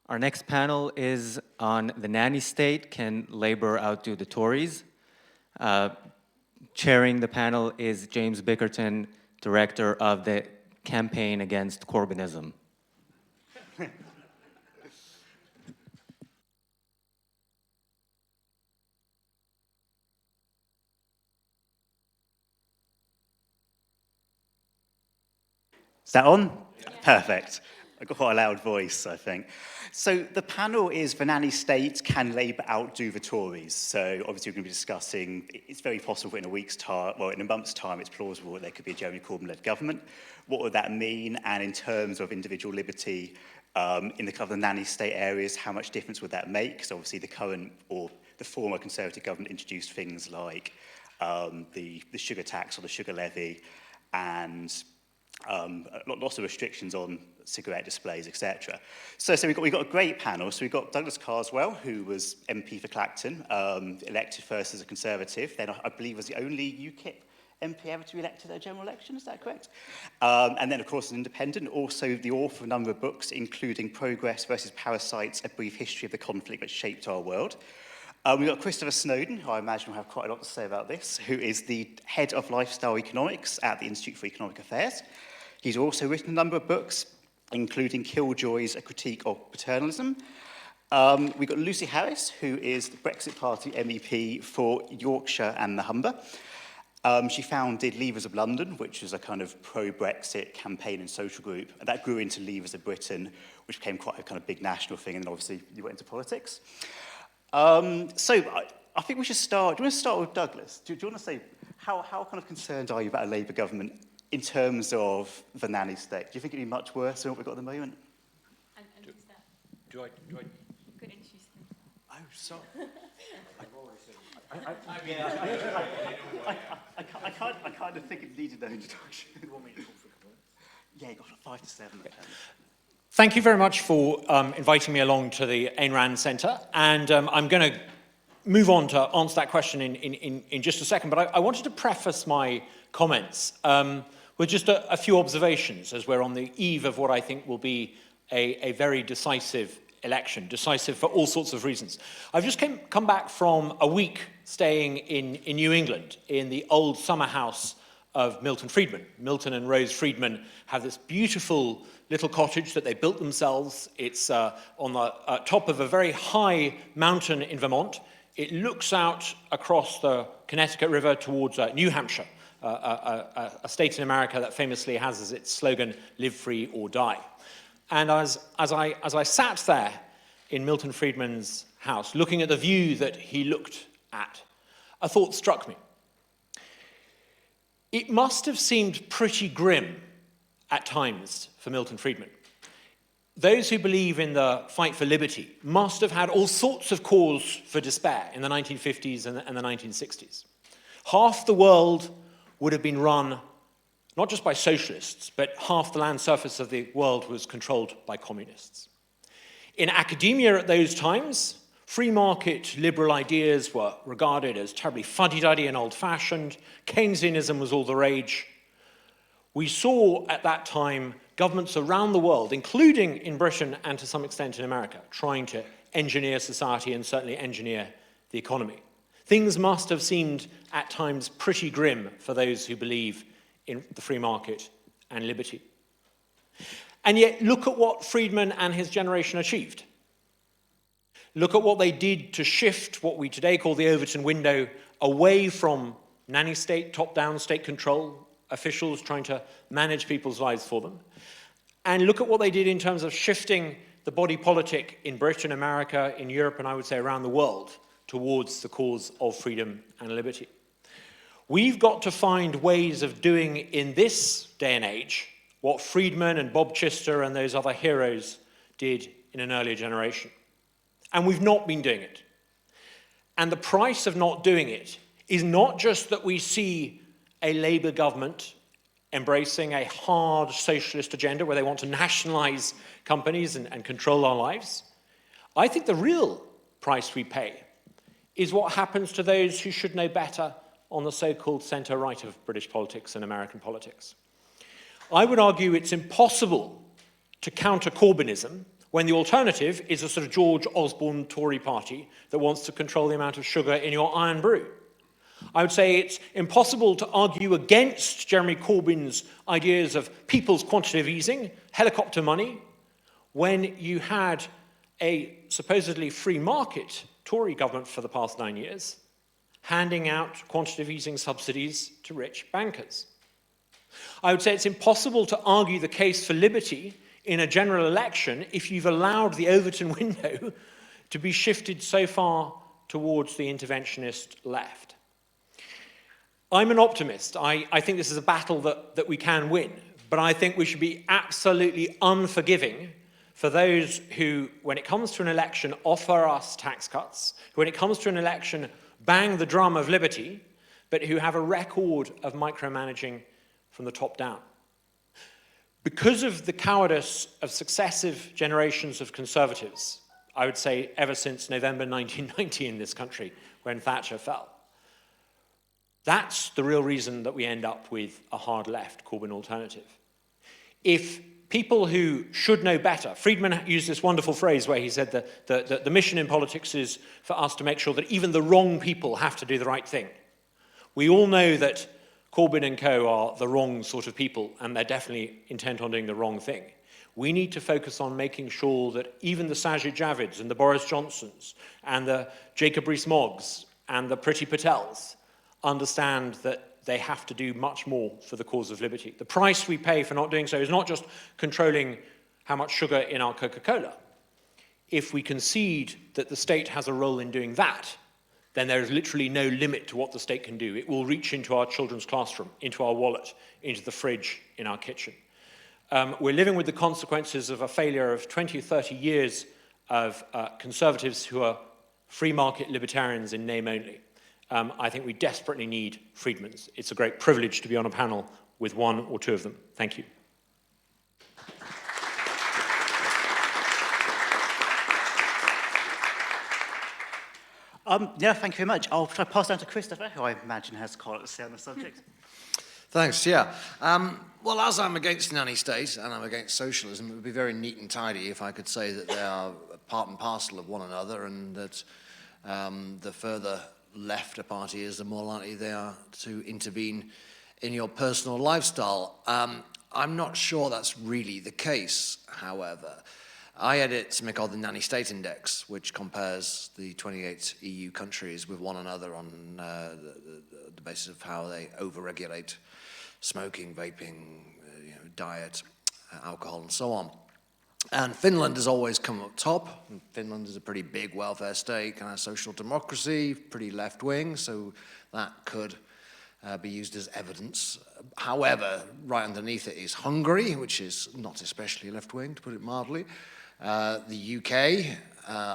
Our next panel is on the nanny state, can Labour outdo the Tories? Chairing the panel is James Bickerton, director of the Campaign Against Corbynism. Is that on? Yeah. Perfect. I've got quite a loud voice, I think. So the panel is the nanny state, can Labour outdo the Tories? So obviously we're going to be discussing, it's very possible in a week's time, well, in a month's time, it's plausible that there could be a Jeremy Corbyn-led government. What would that mean? And in terms of individual liberty, in the kind of the nanny state areas, how much difference would that make? Because obviously the current or the former Conservative government introduced things like the sugar tax or the sugar levy and lots of restrictions on cigarette displays, etc. So we've got a great panel. So we've got Douglas Carswell, who was MP for Clacton, elected first as a Conservative, then I believe was the only UKIP MP ever to be elected at a general election, is that correct? And then, of course, an independent, also the author of a number of books, including Progress versus Parasites, A Brief History of the Conflict That Shaped Our World. We've got Christopher Snowden, who I imagine will have quite a lot to say about this, who is the head of lifestyle economics at the Institute for Economic Affairs. He's also written a number of books, including Killjoys, A Critique of Paternalism. We've got Lucy Harris, who is the Brexit Party MEP for Yorkshire and the Humber. She founded Leavers of London, which is a kind of pro-Brexit campaign and social group. And that grew into Leavers of Britain, which became quite a kind of big national thing, and then obviously you went into politics. So I think we should start. Do you want to start with Douglas? Do you want to say, how kind of concerned are you about a Labour government in terms of the nanny state? Do you think it'd be much worse than what we've got at the moment? And who's that? Do I? You could introduce him. Oh, sorry. I kind of think it needed no introduction. You want me to talk for a couple of minutes? Yeah, you got 5 to 7. Thank you very much for inviting me along to the Ayn Rand Centre, and I'm going to move on to answer that question in just a second, but I wanted to preface my comments with just a few observations as we're on the eve of what I think will be a very decisive election, decisive for all sorts of reasons. I've just come back from a week staying in New England in the old summer house of Milton Friedman. Milton and Rose Friedman have this beautiful little cottage that they built themselves. It's on the top of a very high mountain in Vermont. It looks out across the Connecticut River towards New Hampshire, a state in America that famously has as its slogan, "Live free or die." And as I sat there in Milton Friedman's house, looking at the view that he looked at, a thought struck me. It must have seemed pretty grim at times for Milton Friedman. Those who believe in the fight for liberty must have had all sorts of cause for despair in the 1950s and the 1960s. Half the world would have been run not just by socialists, but half the land surface of the world was controlled by communists. In academia at those times, free market liberal ideas were regarded as terribly fuddy-duddy and old-fashioned. Keynesianism was all the rage. We saw at that time governments around the world, including in Britain and to some extent in America, trying to engineer society and certainly engineer the economy. Things must have seemed at times pretty grim for those who believe in the free market and liberty. And yet, look at what Friedman and his generation achieved. Look at what they did to shift what we today call the Overton window away from nanny state, top-down state control, officials trying to manage people's lives for them. And look at what they did in terms of shifting the body politic in Britain, America, in Europe, and I would say around the world towards the cause of freedom and liberty. We've got to find ways of doing in this day and age what Friedman and Bob Chister and those other heroes did in an earlier generation. And we've not been doing it. And the price of not doing it is not just that we see a Labour government embracing a hard socialist agenda where they want to nationalise companies and control our lives. I think the real price we pay is what happens to those who should know better on the so-called centre-right of British politics and American politics. I would argue it's impossible to counter Corbynism when the alternative is a sort of George Osborne Tory party that wants to control the amount of sugar in your iron brew. I would say it's impossible to argue against Jeremy Corbyn's ideas of people's quantitative easing, helicopter money, when you had a supposedly free market Tory government for the past 9 years, handing out quantitative easing subsidies to rich bankers. I would say it's impossible to argue the case for liberty in a general election if you've allowed the Overton window to be shifted so far towards the interventionist left. I'm an optimist. I think this is a battle that we can win, but I think we should be absolutely unforgiving for those who, when it comes to an election, offer us tax cuts, who, when it comes to an election, bang the drum of liberty, but who have a record of micromanaging from the top down. Because of the cowardice of successive generations of Conservatives, I would say ever since November 1990 in this country, when Thatcher fell, that's the real reason that we end up with a hard left Corbyn alternative. If people who should know better, Friedman used this wonderful phrase where he said that the mission in politics is for us to make sure that even the wrong people have to do the right thing. We all know that Corbyn and co are the wrong sort of people, and they're definitely intent on doing the wrong thing. We need to focus on making sure that even the Sajid Javids and the Boris Johnsons and the Jacob Rees-Moggs and the Priti Patels understand that they have to do much more for the cause of liberty. The price we pay for not doing so is not just controlling how much sugar in our Coca-Cola. If we concede that the state has a role in doing that, then there is literally no limit to what the state can do. It will reach into our children's classroom, into our wallet, into the fridge in our kitchen. We're living with the consequences of a failure of 20 or 30 years of Conservatives who are free market libertarians in name only. I think we desperately need Friedmans. It's a great privilege to be on a panel with one or two of them. Thank you. Yeah, thank you very much. I'll try to pass down to Christopher, who I imagine has quite a lot to say on the subject. Thanks, yeah. Well, as I'm against nanny state and I'm against socialism, it would be very neat and tidy if I could say that they are part and parcel of one another, and that the further left a party is, the more likely they are to intervene in your personal lifestyle. I'm not sure that's really the case, however. I edit something called the Nanny State Index, which compares the 28 EU countries with one another on the basis of how they overregulate smoking, vaping, diet, alcohol, and so on. And Finland has always come up top. Finland is a pretty big welfare state, kind of social democracy, pretty left-wing, so that could be used as evidence. However, right underneath it is Hungary, which is not especially left-wing, to put it mildly. The UK,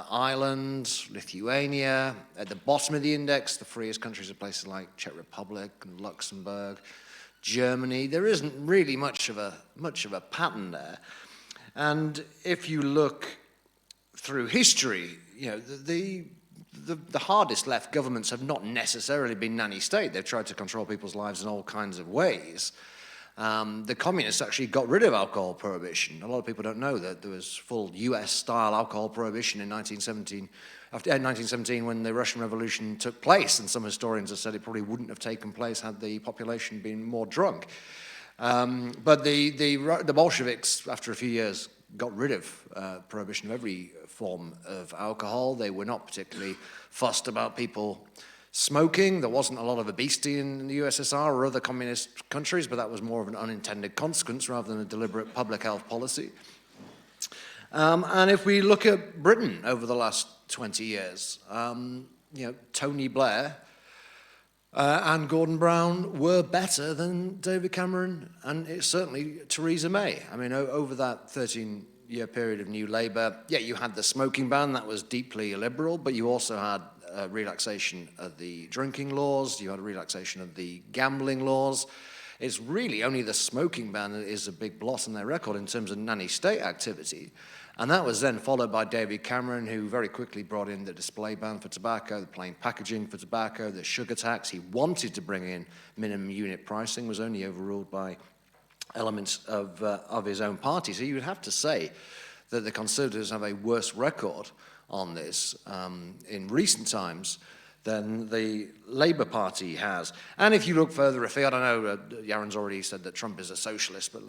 Ireland, Lithuania. At the bottom of the index, the freest countries are places like Czech Republic and Luxembourg, Germany. There isn't really much of a pattern there. And if you look through history, the hardest left governments have not necessarily been nanny state. They've tried to control people's lives in all kinds of ways. The communists actually got rid of alcohol prohibition. A lot of people don't know that there was full US-style alcohol prohibition in 1917, after 1917 when the Russian Revolution took place, and some historians have said it probably wouldn't have taken place had the population been more drunk. But the Bolsheviks, after a few years, got rid of prohibition of every form of alcohol. They were not particularly fussed about people smoking. There wasn't a lot of obesity in the USSR or other communist countries, but that was more of an unintended consequence rather than a deliberate public health policy. And if we look at Britain over the last 20 years, Tony Blair and Gordon Brown were better than David Cameron and certainly Theresa May. I mean, over that 13-year period of New Labour, yeah, you had the smoking ban, that was deeply illiberal, but you also had relaxation of the drinking laws, you had a relaxation of the gambling laws. It's really only the smoking ban that is a big blot on their record in terms of nanny state activity. And that was then followed by David Cameron, who very quickly brought in the display ban for tobacco, the plain packaging for tobacco, the sugar tax. He wanted to bring in minimum unit pricing, was only overruled by elements of his own party. So you would have to say that the Conservatives have a worse record on this in recent times than the Labour Party has. And if you look further afield, I know Yaron's already said that Trump is a socialist, but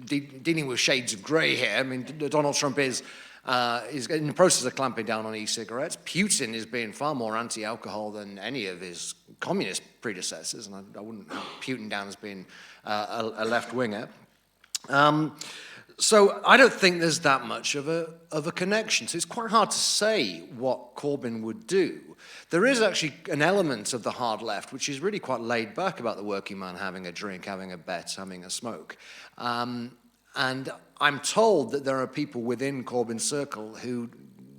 dealing with shades of grey here, I mean, Donald Trump is in the process of clamping down on e-cigarettes. Putin is being far more anti-alcohol than any of his communist predecessors, and I wouldn't put Putin down as being a left-winger. So I don't think there's that much of a connection. So it's quite hard to say what Corbyn would do. There is actually an element of the hard left which is really quite laid back about the working man having a drink, having a bet, having a smoke. And I'm told that there are people within Corbyn's circle who,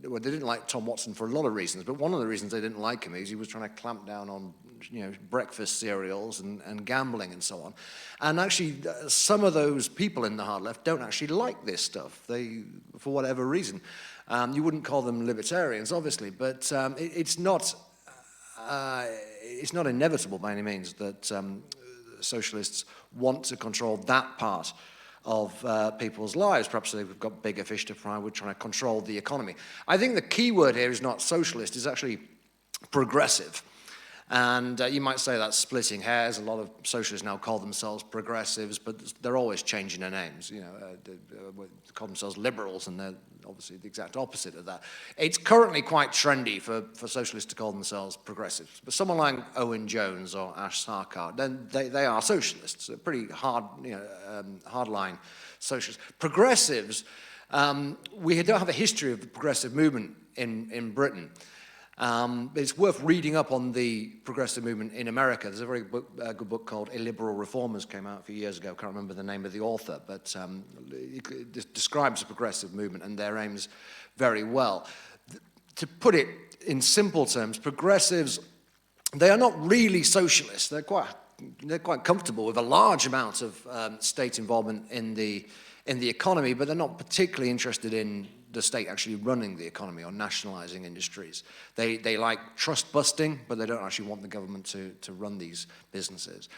well, they didn't like Tom Watson for a lot of reasons, but one of the reasons they didn't like him is he was trying to clamp down on, you know, breakfast cereals and gambling and so on. And actually, some of those people in the hard left don't actually like this stuff. They, for whatever reason, you wouldn't call them libertarians, obviously, but it's not inevitable by any means that socialists want to control that part of people's lives. Perhaps they've got bigger fish to fry with trying to control the economy. I think the key word here is not socialist, it's actually progressive. And you might say that's splitting hairs. A lot of socialists now call themselves progressives, but they're always changing their names. You know, they call themselves liberals, and they're obviously the exact opposite of that. It's currently quite trendy for socialists to call themselves progressives. But someone like Owen Jones or Ash Sarkar, then they are socialists, pretty hard, hardline socialists. Progressives, we don't have a history of the progressive movement in Britain. It's worth reading up on the progressive movement in America. There's a very good book called Illiberal Reformers, came out a few years ago. Can't remember the name of the author, but it describes the progressive movement and their aims very well. To put it in simple terms, progressives, they are not really socialists. They're quite comfortable with a large amount of state involvement in the economy, but they're not particularly interested in the state actually running the economy or nationalizing industries. They like trust busting, but they don't actually want the government to run these businesses.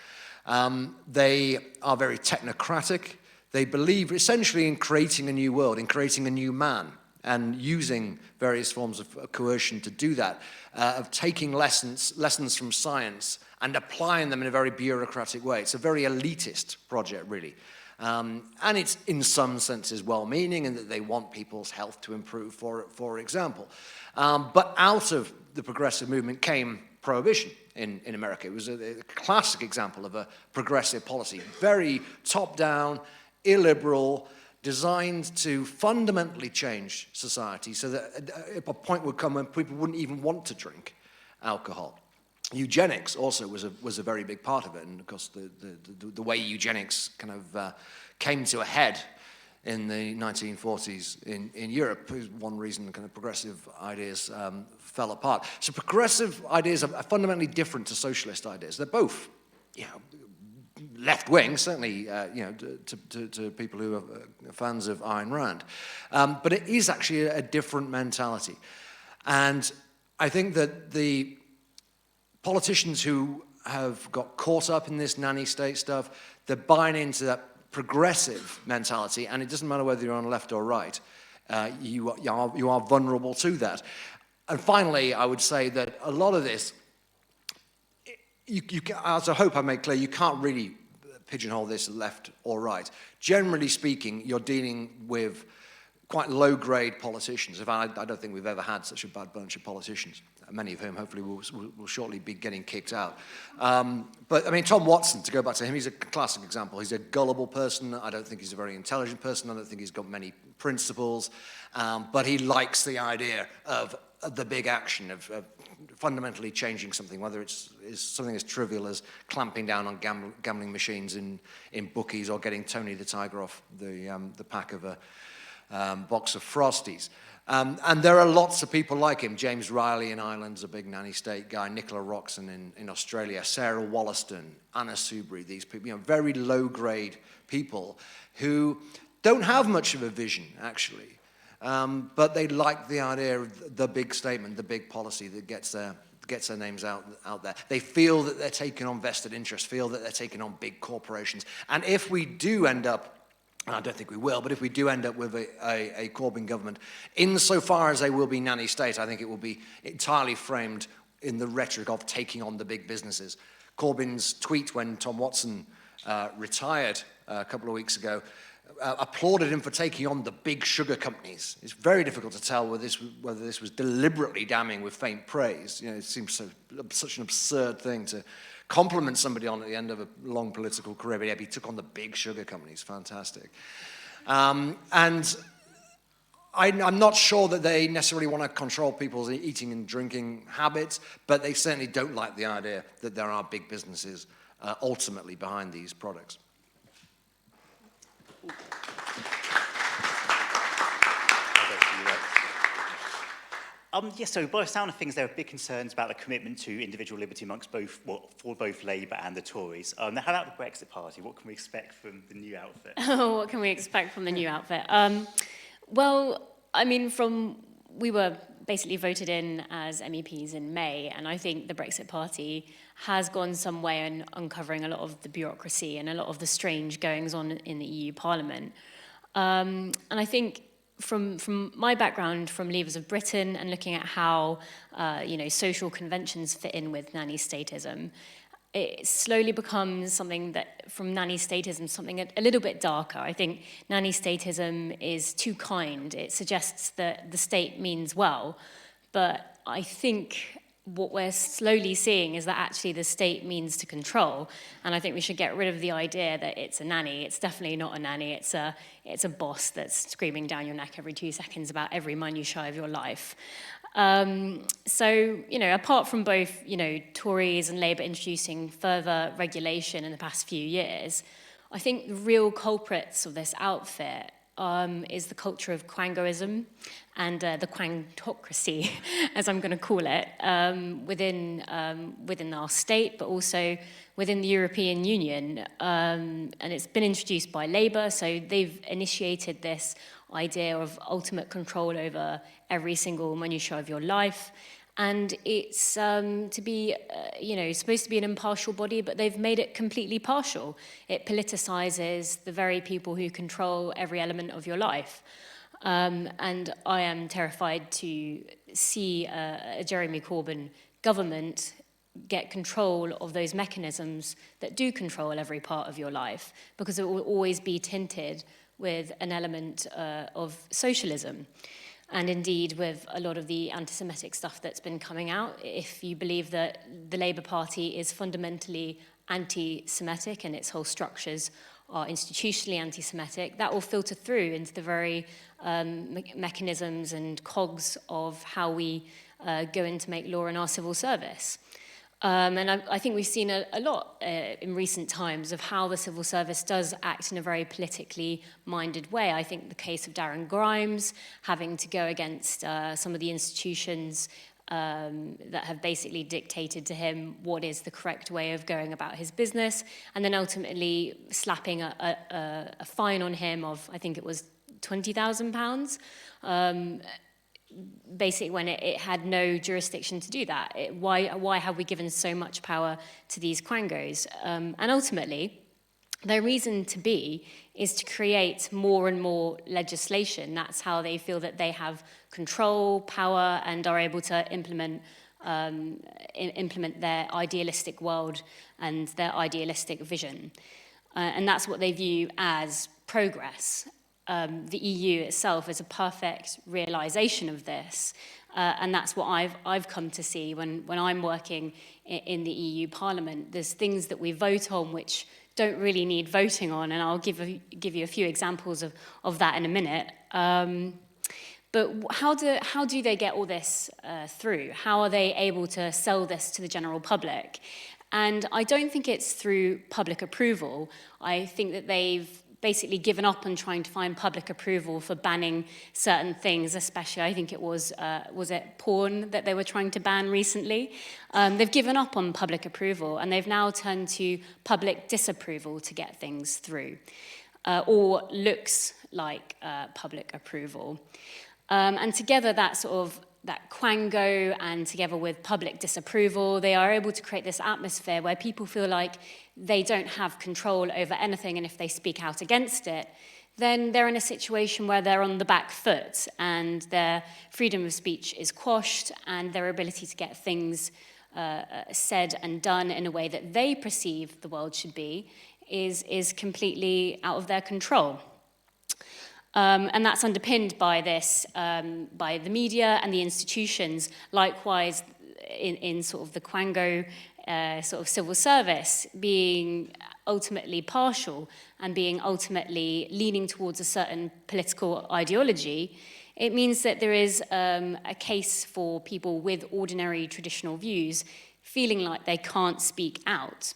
They are very technocratic. They believe essentially in creating a new world, in creating a new man, and using various forms of coercion to do that, of taking lessons from science and applying them in a very bureaucratic way. It's a very elitist project, really. And it's in some senses well-meaning in that they want people's health to improve, for example. But out of the progressive movement came Prohibition in America. It was a classic example of a progressive policy, very top-down, illiberal, designed to fundamentally change society so that a point would come when people wouldn't even want to drink alcohol. Eugenics also was a very big part of it, and of course the way eugenics kind of came to a head in the 1940s in Europe is one reason kind of progressive ideas fell apart. So progressive ideas are fundamentally different to socialist ideas. They're both, left wing, certainly, to people who are fans of Ayn Rand, but it is actually a different mentality, and I think that the politicians who have got caught up in this nanny state stuff, they're buying into that progressive mentality, and it doesn't matter whether you're on left or right, you are vulnerable to that. And finally, I would say that a lot of this, as I hope I made clear, you can't really pigeonhole this left or right. Generally speaking, you're dealing with quite low-grade politicians. In fact, I don't think we've ever had such a bad bunch of politicians, many of whom hopefully will shortly be getting kicked out. But, I mean, Tom Watson, to go back to him, he's a classic example. He's a gullible person. I don't think he's a very intelligent person. I don't think he's got many principles. But he likes the idea of the big action, of fundamentally changing something, whether it's something as trivial as clamping down on gambling machines in bookies or getting Tony the Tiger off the pack of a box of Frosties. And there are lots of people like him. James Riley in Ireland's a big nanny state guy. Nicola Roxon in Australia. Sarah Wollaston, Anna Soubry, these people, very low-grade people who don't have much of a vision, actually. But they like the idea of the big statement, the big policy that gets their names out there. They feel that they're taking on vested interests, feel that they're taking on big corporations. And if we do end up and I don't think we will, but if we do end up with a Corbyn government, insofar as they will be nanny state, I think it will be entirely framed in the rhetoric of taking on the big businesses. Corbyn's tweet when Tom Watson retired a couple of weeks ago applauded him for taking on the big sugar companies. It's very difficult to tell whether this was deliberately damning with faint praise. You know, it seems such an absurd thing to compliment somebody on at the end of a long political career, but yeah, he took on the big sugar companies. Fantastic. And I'm not sure that they necessarily want to control people's eating and drinking habits, but they certainly don't like the idea that there are big businesses ultimately behind these products. Yes, so by the sound of things, there are big concerns about the commitment to individual liberty amongst both, for both Labour and the Tories. Now, how about the Brexit Party? What can we expect from the new outfit? What can we expect from the new outfit? Well, I mean, we were basically voted in as MEPs in May, and I think the Brexit Party has gone some way in uncovering a lot of the bureaucracy and a lot of the strange goings on in the EU Parliament. And I think from my background, from Leavers of Britain, and looking at how social conventions fit in with nanny statism, it slowly becomes something that, from nanny statism, something a little bit darker. I think nanny statism is too kind. It suggests that the state means well, but I think what we're slowly seeing is that actually the state means to control, and I think we should get rid of the idea that it's a nanny. It's definitely not a nanny. It's a boss that's screaming down your neck every 2 seconds about every minutiae of your life. So, apart from both, Tories and Labour introducing further regulation in the past few years, I think the real culprits of this outfit is the culture of quangoism and the quangtocracy, as I'm going to call it, within our state, but also within the European Union. And it's been introduced by Labour, so they've initiated this idea of ultimate control over every single minutiae of your life. And it's supposed to be an impartial body, but they've made it completely partial. It politicizes the very people who control every element of your life. And I am terrified to see a Jeremy Corbyn government get control of those mechanisms that do control every part of your life, because it will always be tinted with an element of socialism. And indeed, with a lot of the anti-Semitic stuff that's been coming out, if you believe that the Labour Party is fundamentally anti-Semitic and its whole structures are institutionally anti-Semitic, that will filter through into the very mechanisms and cogs of how we go in to make law in our civil service. And I think we've seen a lot in recent times of how the civil service does act in a very politically minded way. I think the case of Darren Grimes having to go against some of the institutions that have basically dictated to him what is the correct way of going about his business, and then ultimately slapping a fine on him of, I think it was £20,000, basically when it had no jurisdiction to do that. Why have we given so much power to these quangos? And ultimately, their reason to be is to create more and more legislation. That's how they feel that they have control, power, and are able to implement their idealistic world and their idealistic vision. And that's what they view as progress. The EU itself is a perfect realization of this, and that's what I've come to see when I'm working in the EU Parliament. There's things that we vote on which don't really need voting on, and I'll give you a few examples of that in a minute. But how do they get all this through? How are they able to sell this to the general public? And I don't think it's through public approval. I think that they've basically given up on trying to find public approval for banning certain things, especially I think it was it porn that they were trying to ban recently? They've given up on public approval, and they've now turned to public disapproval to get things through, or looks like public approval. And together that quango, and together with public disapproval, they are able to create this atmosphere where people feel like they don't have control over anything, and if they speak out against it, then they're in a situation where they're on the back foot and their freedom of speech is quashed and their ability to get things said and done in a way that they perceive the world should be is completely out of their control. And that's underpinned by this, by the media and the institutions. Likewise, in sort of the Quango sort of civil service, being ultimately partial and being ultimately leaning towards a certain political ideology, it means that there is a case for people with ordinary traditional views feeling like they can't speak out.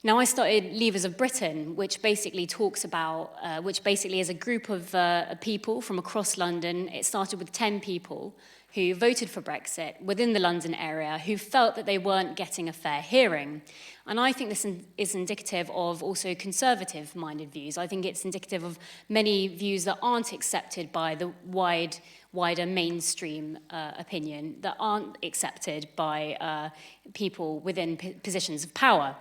Now, I started Leavers of Britain, which basically talks about, which basically is a group of people from across London. It started with 10 people who voted for Brexit within the London area, who felt that they weren't getting a fair hearing. And I think this is indicative of also conservative-minded views. I think it's indicative of many views that aren't accepted by the wider mainstream opinion, that aren't accepted by people within positions of power.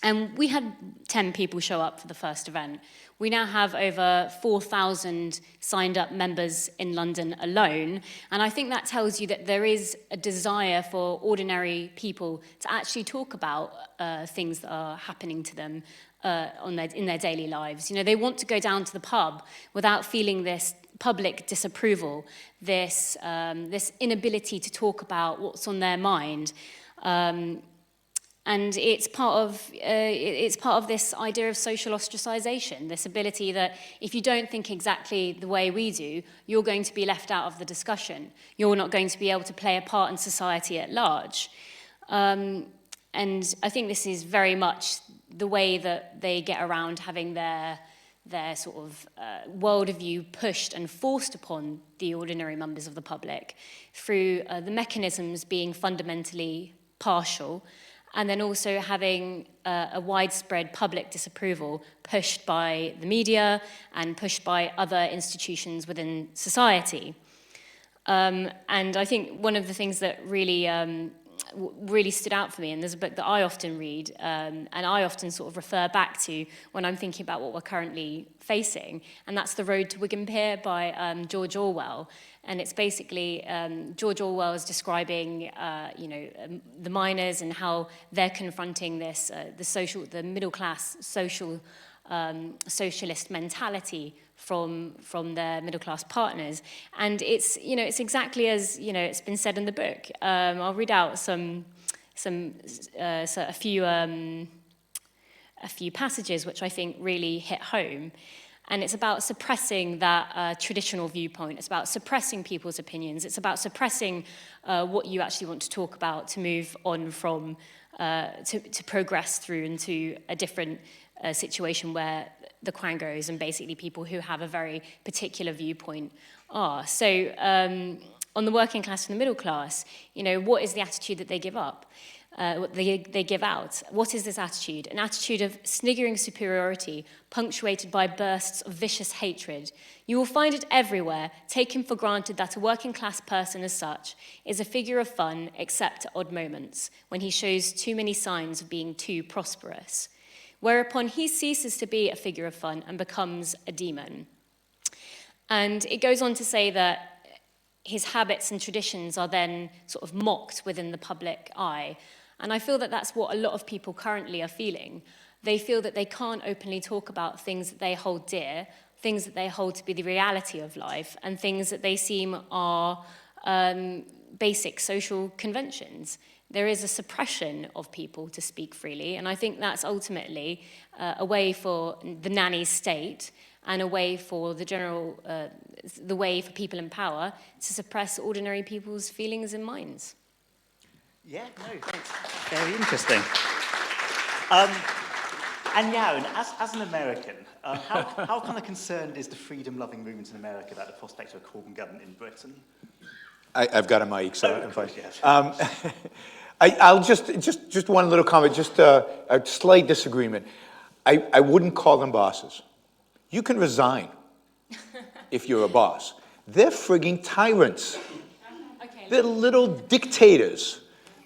And we had 10 people show up for the first event. We now have over 4,000 signed up members in London alone. And I think that tells you that there is a desire for ordinary people to actually talk about things that are happening to them in their daily lives. You know, they want to go down to the pub without feeling this public disapproval, this inability to talk about what's on their mind. And it's part of this idea of social ostracization, this ability that if you don't think exactly the way we do, you're going to be left out of the discussion. You're not going to be able to play a part in society at large. And I think this is very much the way that they get around having their sort of worldview pushed and forced upon the ordinary members of the public through the mechanisms being fundamentally partial, and then also having a widespread public disapproval pushed by the media and pushed by other institutions within society. And I think one of the things that really stood out for me, and there's a book that I often read, and I often sort of refer back to when I'm thinking about what we're currently facing, and that's The Road to Wigan Pier by George Orwell. And it's basically, George Orwell is describing, the miners and how they're confronting this, the middle-class socialist mentality from their middle-class partners. And it's exactly as, it's been said in the book. I'll read out a few passages which I think really hit home. And it's about suppressing that traditional viewpoint. It's about suppressing people's opinions. It's about suppressing what you actually want to talk about to move on from, to progress through into a different situation where the Quangos and basically people who have a very particular viewpoint are. So on the working class and the middle class, what is the attitude that they give up? They give out. What is this attitude? An attitude of sniggering superiority, punctuated by bursts of vicious hatred. You will find it everywhere, taken for granted that a working class person as such is a figure of fun, except at odd moments, when he shows too many signs of being too prosperous. Whereupon he ceases to be a figure of fun and becomes a demon. And it goes on to say that his habits and traditions are then sort of mocked within the public eye. And I feel that that's what a lot of people currently are feeling. They feel that they can't openly talk about things that they hold dear, things that they hold to be the reality of life, and things that they seem are basic social conventions. There is a suppression of people to speak freely, and I think that's ultimately a way for the nanny state and a way for the way for people in power to suppress ordinary people's feelings and minds. Yeah, no, thanks. Very interesting. And Yaron, as an American, how kind of concerned is the freedom-loving movement in America about the prospect of a Corbyn government in Britain? I've got a mic, so Oh, I'm fine. yes. I'll just one little comment, just a slight disagreement. I wouldn't call them bosses. You can resign if you're a boss. They're frigging tyrants. Okay. They're little dictators.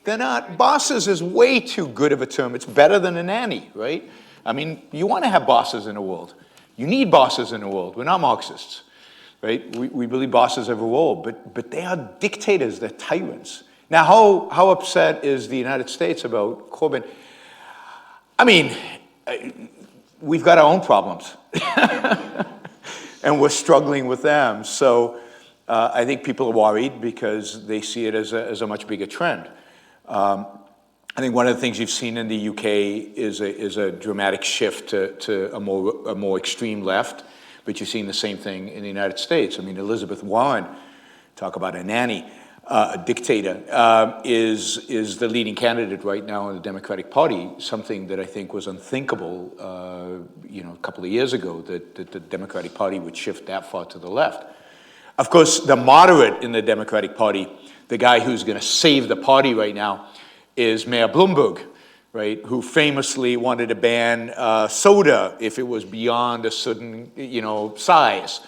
They're not, bosses is way too good of a term. It's better than a nanny, right? I mean, you want to have bosses in the world. You need bosses in the world. We're not Marxists, right? We believe bosses have a role, but they are dictators, they're tyrants. Now, how upset is the United States about Corbyn? I mean, we've got our own problems, and we're struggling with them. So I think people are worried because they see it as a much bigger trend. I think one of the things you've seen in the UK is a dramatic shift to a more extreme left, but you're seeing the same thing in the United States. I mean, Elizabeth Warren, talk about a nanny, a dictator, is the leading candidate right now in the Democratic Party, something that I think was unthinkable, a couple of years ago, that the Democratic Party would shift that far to the left. Of course, the moderate in the Democratic Party, the guy who's going to save the party right now, is Mayor Bloomberg, right, who famously wanted to ban soda if it was beyond a certain, size.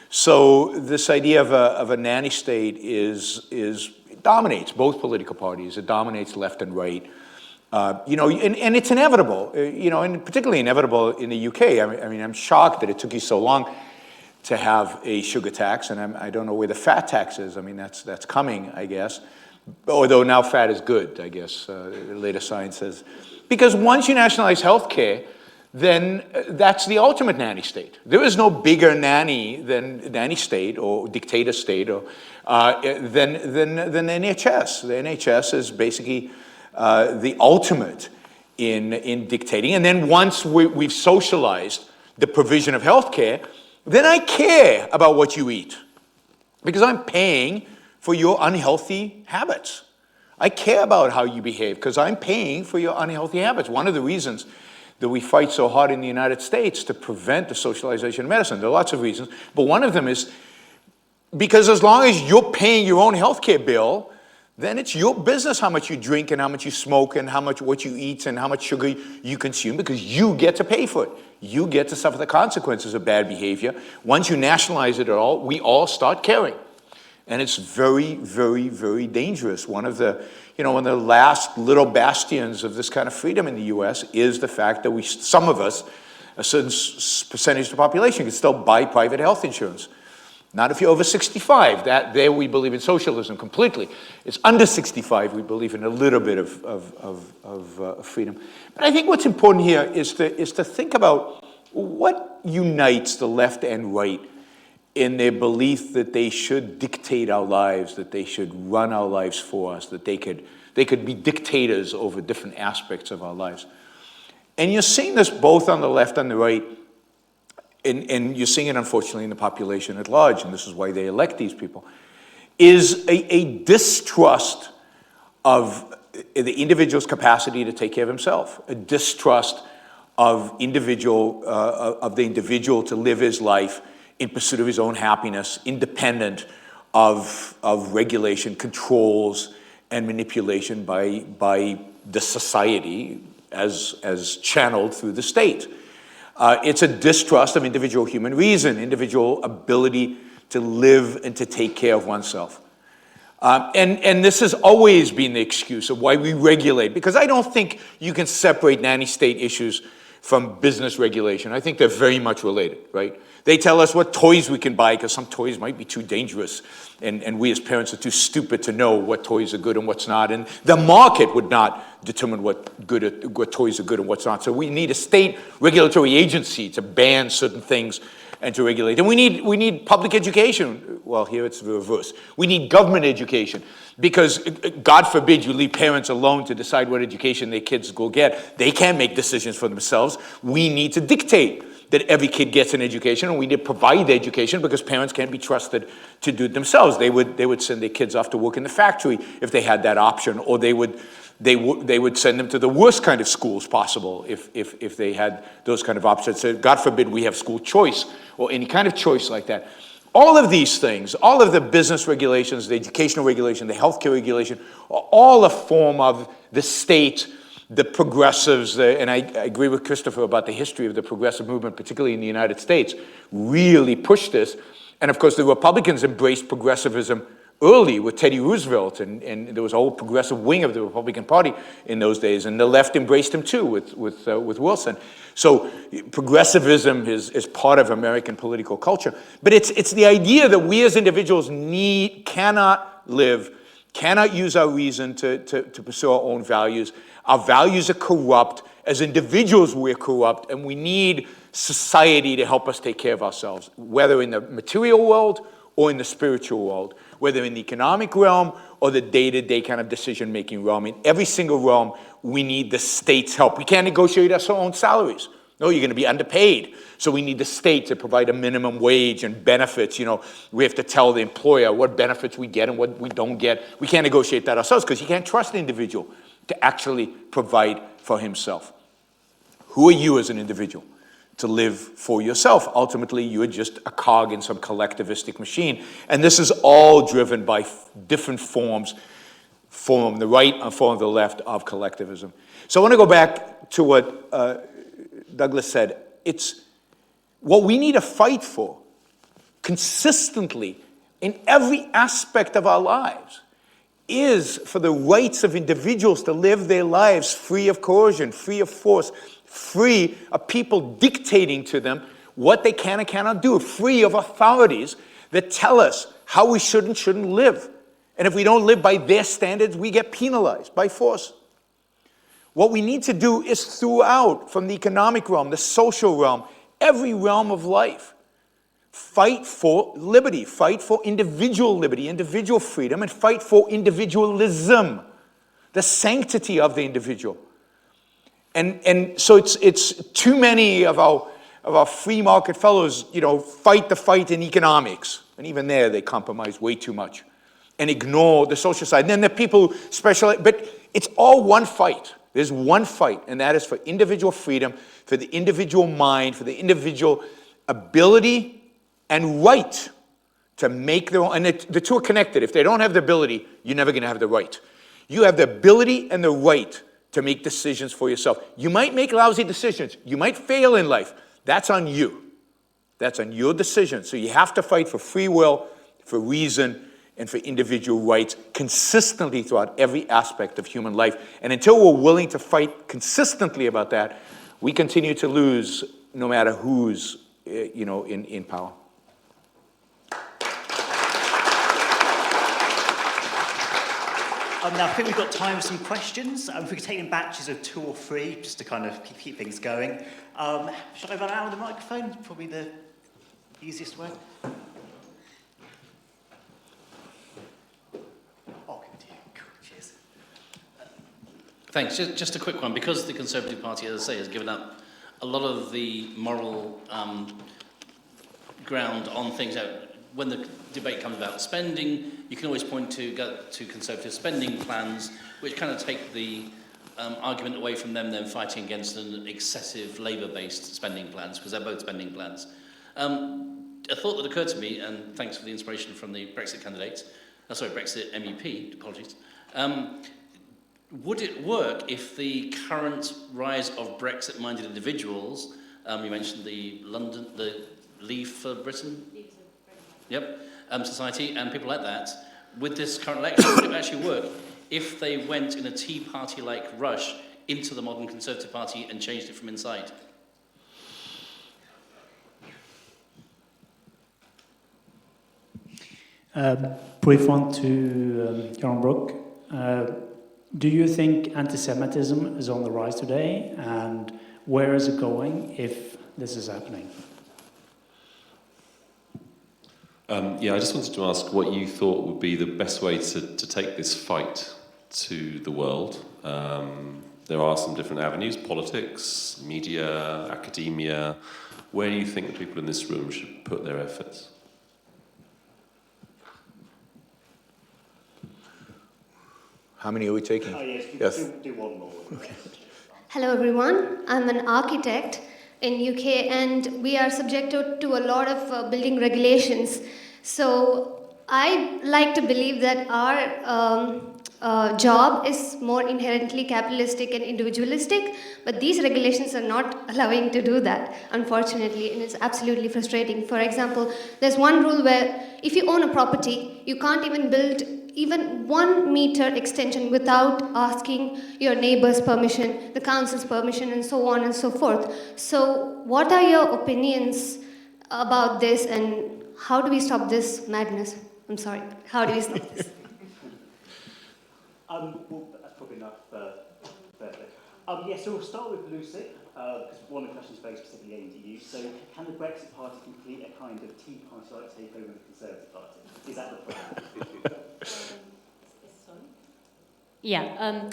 So this idea of a nanny state it dominates both political parties. It dominates left and right. And it's inevitable, and particularly inevitable in the UK. I mean, I'm shocked that it took you so long to have a sugar tax, and I don't know where the fat tax is. I mean, that's coming, I guess. Although now fat is good, I guess, later science says. Because once you nationalize health care, then that's the ultimate nanny state. There is no bigger nanny state or dictator state than the NHS. The NHS is basically the ultimate in dictating. And then once we've socialized the provision of health care, then I care about what you eat because I'm paying for your unhealthy habits. I care about how you behave because I'm paying for your unhealthy habits. One of the reasons that we fight so hard in the United States to prevent the socialization of medicine, there are lots of reasons, but one of them is because as long as you're paying your own health care bill, then it's your business how much you drink and how much you smoke and what you eat and how much sugar you consume because you get to pay for it. You get to suffer the consequences of bad behavior. Once you nationalize it all, we all start caring. And it's very, very, very dangerous. One of the last little bastions of this kind of freedom in the U.S. is the fact that some of us, a certain percentage of the population, can still buy private health insurance. Not if you're over 65. There we believe in socialism completely. It's under 65 we believe in a little bit of freedom. But I think what's important here is to think about what unites the left and right in their belief that they should dictate our lives, that they should run our lives for us, that they could be dictators over different aspects of our lives. And you're seeing this both on the left and the right, and you're seeing it unfortunately in the population at large, and this is why they elect these people, is a distrust of the individual's capacity to take care of himself, a distrust of the individual to live his life in pursuit of his own happiness, independent of regulation, controls, and manipulation by the society as channeled through the state. It's a distrust of individual human reason, individual ability to live and to take care of oneself. And this has always been the excuse of why we regulate, because I don't think you can separate nanny state issues from business regulation. I think they're very much related, right? They tell us what toys we can buy because some toys might be too dangerous and we as parents are too stupid to know what toys are good and what's not. And the market would not determine what toys are good and what's not. So we need a state regulatory agency to ban certain things and to regulate. And we need public education. Well, here it's the reverse. We need government education because, God forbid, you leave parents alone to decide what education their kids will get. They can't make decisions for themselves. We need to dictate that every kid gets an education, and we need to provide the education because parents can't be trusted to do it themselves. They would send their kids off to work in the factory if they had that option, or they would send them to the worst kind of schools possible if they had those kind of options. So God forbid we have school choice or any kind of choice like that. All of these things, all of the business regulations, the educational regulation, the healthcare regulation, are all a form of the state, the progressives, and I agree with Christopher about the history of the progressive movement, particularly in the United States, really pushed this. And of course, the Republicans embraced progressivism early with Teddy Roosevelt, and there was a whole progressive wing of the Republican Party in those days, and the left embraced him too with Wilson. So progressivism is part of American political culture. But it's the idea that we as individuals cannot use our reason to pursue our own values. Our values are corrupt. As individuals, we're corrupt, and we need society to help us take care of ourselves, whether in the material world or in the spiritual world, whether in the economic realm or the day-to-day kind of decision-making realm. In every single realm, we need the state's help. We can't negotiate our own salaries. No, you're going to be underpaid. So we need the state to provide a minimum wage and benefits. You know, we have to tell the employer what benefits we get and what we don't get. We can't negotiate that ourselves because you can't trust the individual to actually provide for himself. Who are you as an individual to live for yourself? Ultimately, you are just a cog in some collectivistic machine. And this is all driven by different forms, from the right and from the left, of collectivism. So I want to go back to what Douglas said. It's what we need to fight for consistently in every aspect of our lives is for the rights of individuals to live their lives free of coercion, free of force, free of people dictating to them what they can and cannot do, free of authorities that tell us how we should and shouldn't live. And if we don't live by their standards, we get penalized by force. What we need to do is throughout, from the economic realm, the social realm, every realm of life, fight for liberty, fight for individual liberty, individual freedom, and fight for individualism, the sanctity of the individual. And so it's too many of our free market fellows, you know, fight the fight in economics. And even there, they compromise way too much and ignore the social side. And then the people specialize, but it's all one fight. There's one fight, and that is for individual freedom, for the individual mind, for the individual ability and right to make their own. And the two are connected. If they don't have the ability, you're never going to have the right. You have the ability and the right to make decisions for yourself. You might make lousy decisions. You might fail in life. That's on you. That's on your decision. So you have to fight for free will, for reason, and for individual rights consistently throughout every aspect of human life. And until we're willing to fight consistently about that, we continue to lose no matter who's in power. Now, I think we've got time for some questions. If we could take in batches of 2 or 3, just to kind of keep things going. Shall I run out with the microphone? Probably the easiest way. Oh, good to you. Cool. Cheers. Thanks. Just a quick one. Because the Conservative Party, as I say, has given up a lot of the moral ground on things. When the debate comes about spending, you can always point to Conservative spending plans, which kind of take the argument away from them then fighting against an excessive Labour-based spending plans, because they're both spending plans. A thought that occurred to me, and thanks for the inspiration from the Brexit candidates, Brexit MEP, apologies. Would it work if the current rise of Brexit-minded individuals, you mentioned the Leave for Britain? Yep, society and people like that, with this current election, would it actually work if they went in a Tea Party-like rush into the modern Conservative Party and changed it from inside? Brief one to Yaron Brook. Do you think anti-Semitism is on the rise today, and where is it going if this is happening? I just wanted to ask what you thought would be the best way to take this fight to the world. There are some different avenues: politics, media, academia. Where do you think the people in this room should put their efforts? How many are we taking? Oh, yes. Do one more. Okay. Hello, everyone. I'm an architect in UK, and we are subjected to a lot of building regulations. So I like to believe that our job is more inherently capitalistic and individualistic, but these regulations are not allowing to do that, unfortunately, and it's absolutely frustrating. For example, there's one rule where if you own a property, you can't even build even 1 meter extension without asking your neighbor's permission, the council's permission, and so on and so forth. So what are your opinions about this, and how do we stop this madness? I'm sorry, how do we stop this? Well, that's probably enough for yes, so we'll start with Lucy, because one of the questions is very specifically aimed at you. So, can the Brexit Party complete a kind of Tea Party-like takeover of the Conservative Party? Is that the plan? Yeah,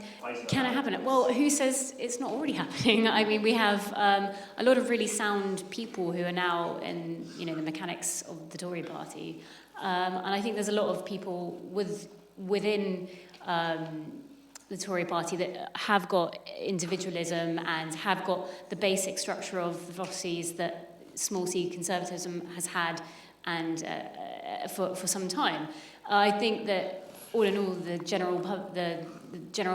can it happen? Well, who says it's not already happening? I mean, we have a lot of really sound people who are now in, the mechanics of the Tory party. And I think there's a lot of people within the Tory party that have got individualism and have got the basic structure of the philosophies that small c conservatism has had and for some time. I think that all in all, the general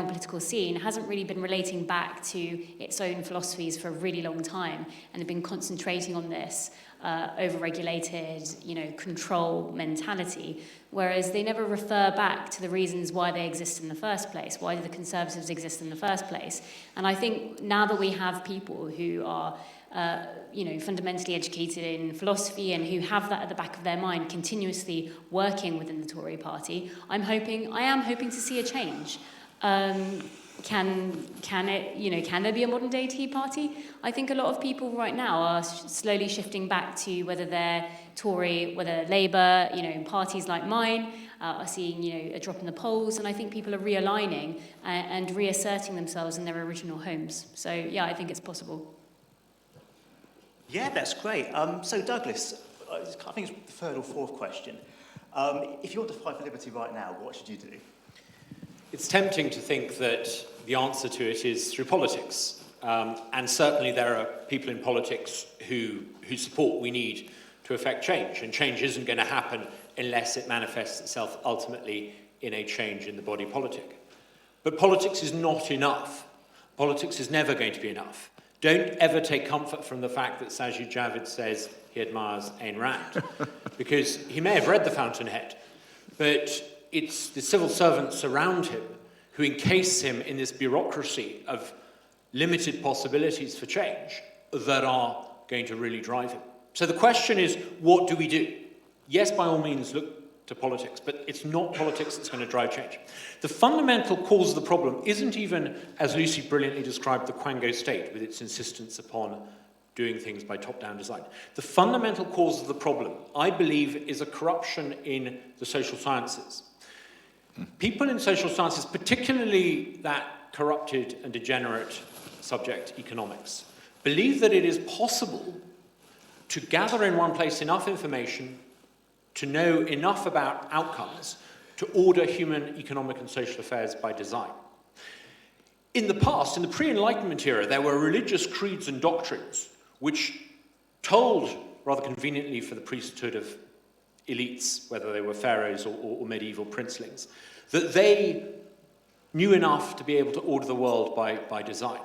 political scene hasn't really been relating back to its own philosophies for a really long time, and they've been concentrating on this over-regulated, control mentality, whereas they never refer back to the reasons why they exist in the first place, why the Conservatives exist in the first place. And I think now that we have people who are fundamentally educated in philosophy and who have that at the back of their mind, continuously working within the Tory party, I am hoping to see a change. Can there be a modern day Tea Party? I think a lot of people right now are slowly shifting back to whether they're Tory, whether Labour, parties like mine are seeing, a drop in the polls, and I think people are realigning and reasserting themselves in their original homes. So yeah, I think it's possible. Yeah, that's great. So Douglas, I think it's the third or fourth question. If you want to fight for liberty right now, what should you do? It's tempting to think that the answer to it is through politics. And certainly there are people in politics who support we need to effect change. And change isn't going to happen unless it manifests itself ultimately in a change in the body politic. But politics is not enough. Politics is never going to be enough. Don't ever take comfort from the fact that Sajid Javid says he admires Ayn Rand, because he may have read The Fountainhead, but it's the civil servants around him who encase him in this bureaucracy of limited possibilities for change that are going to really drive him. So the question is, what do we do? Yes, by all means, look to politics, but it's not politics that's going to drive change. The fundamental cause of the problem isn't even, as Lucy brilliantly described, the Quango state with its insistence upon doing things by top-down design. The fundamental cause of the problem, I believe, is a corruption in the social sciences. People in social sciences, particularly that corrupted and degenerate subject, economics, believe that it is possible to gather in one place enough information to know enough about outcomes to order human economic and social affairs by design. In the past, in the pre-Enlightenment era, there were religious creeds and doctrines which told, rather conveniently for the priesthood of elites, whether they were pharaohs or medieval princelings, that they knew enough to be able to order the world by design.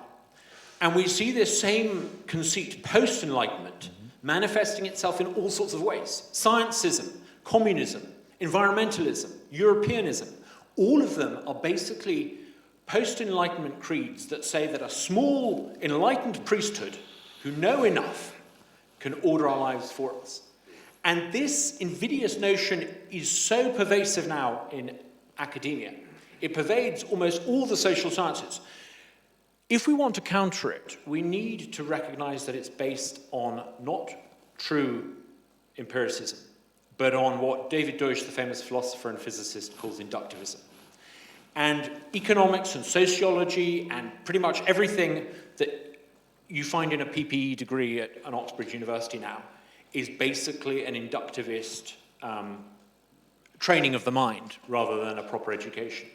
And we see this same conceit post-Enlightenment manifesting itself in all sorts of ways. Sciencism, communism, environmentalism, Europeanism, all of them are basically post-Enlightenment creeds that say that a small enlightened priesthood who know enough can order our lives for us. And this invidious notion is so pervasive now in academia. It pervades almost all the social sciences. If we want to counter it, we need to recognize that it's based on not true empiricism, but on what David Deutsch, the famous philosopher and physicist, calls inductivism. And economics and sociology and pretty much everything that you find in a PPE degree at an Oxbridge University now is basically an inductivist training of the mind rather than a proper education.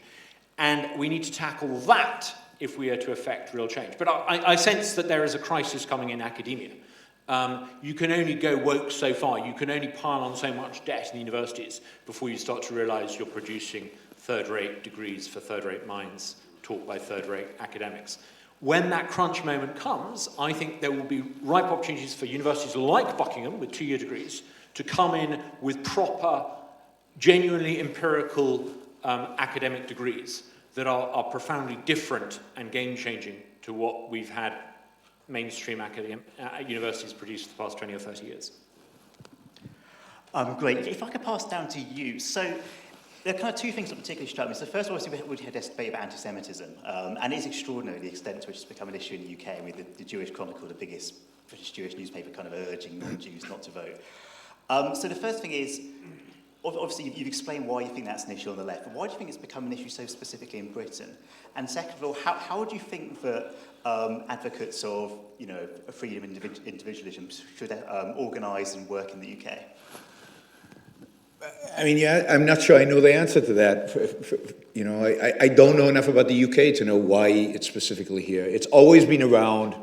And we need to tackle that if we are to effect real change. But I sense that there is a crisis coming in academia. You can only go woke so far. You can only pile on so much debt in the universities before you start to realize you're producing third-rate degrees for third-rate minds taught by third-rate academics. When that crunch moment comes, I think there will be ripe opportunities for universities like Buckingham with 2-year degrees to come in with proper, genuinely empirical academic degrees that are profoundly different and game-changing to what we've had mainstream universities produce for the past 20 or 30 years. Great. If I could pass down to you. So there are kind of two things that particularly struck me. So first of all, we had this debate about anti-Semitism, and it's extraordinary the extent to which it's become an issue in the UK, with the Jewish Chronicle, the biggest British Jewish newspaper, kind of urging non-Jews not to vote. So the first thing is, obviously you've explained why you think that's an issue on the left, but why do you think it's become an issue so specifically in Britain? And second of all, how do you think that advocates of, freedom and individualism should organise and work in the UK? I mean, I'm not sure I know the answer to that. I don't know enough about the UK to know why it's specifically here. It's always been around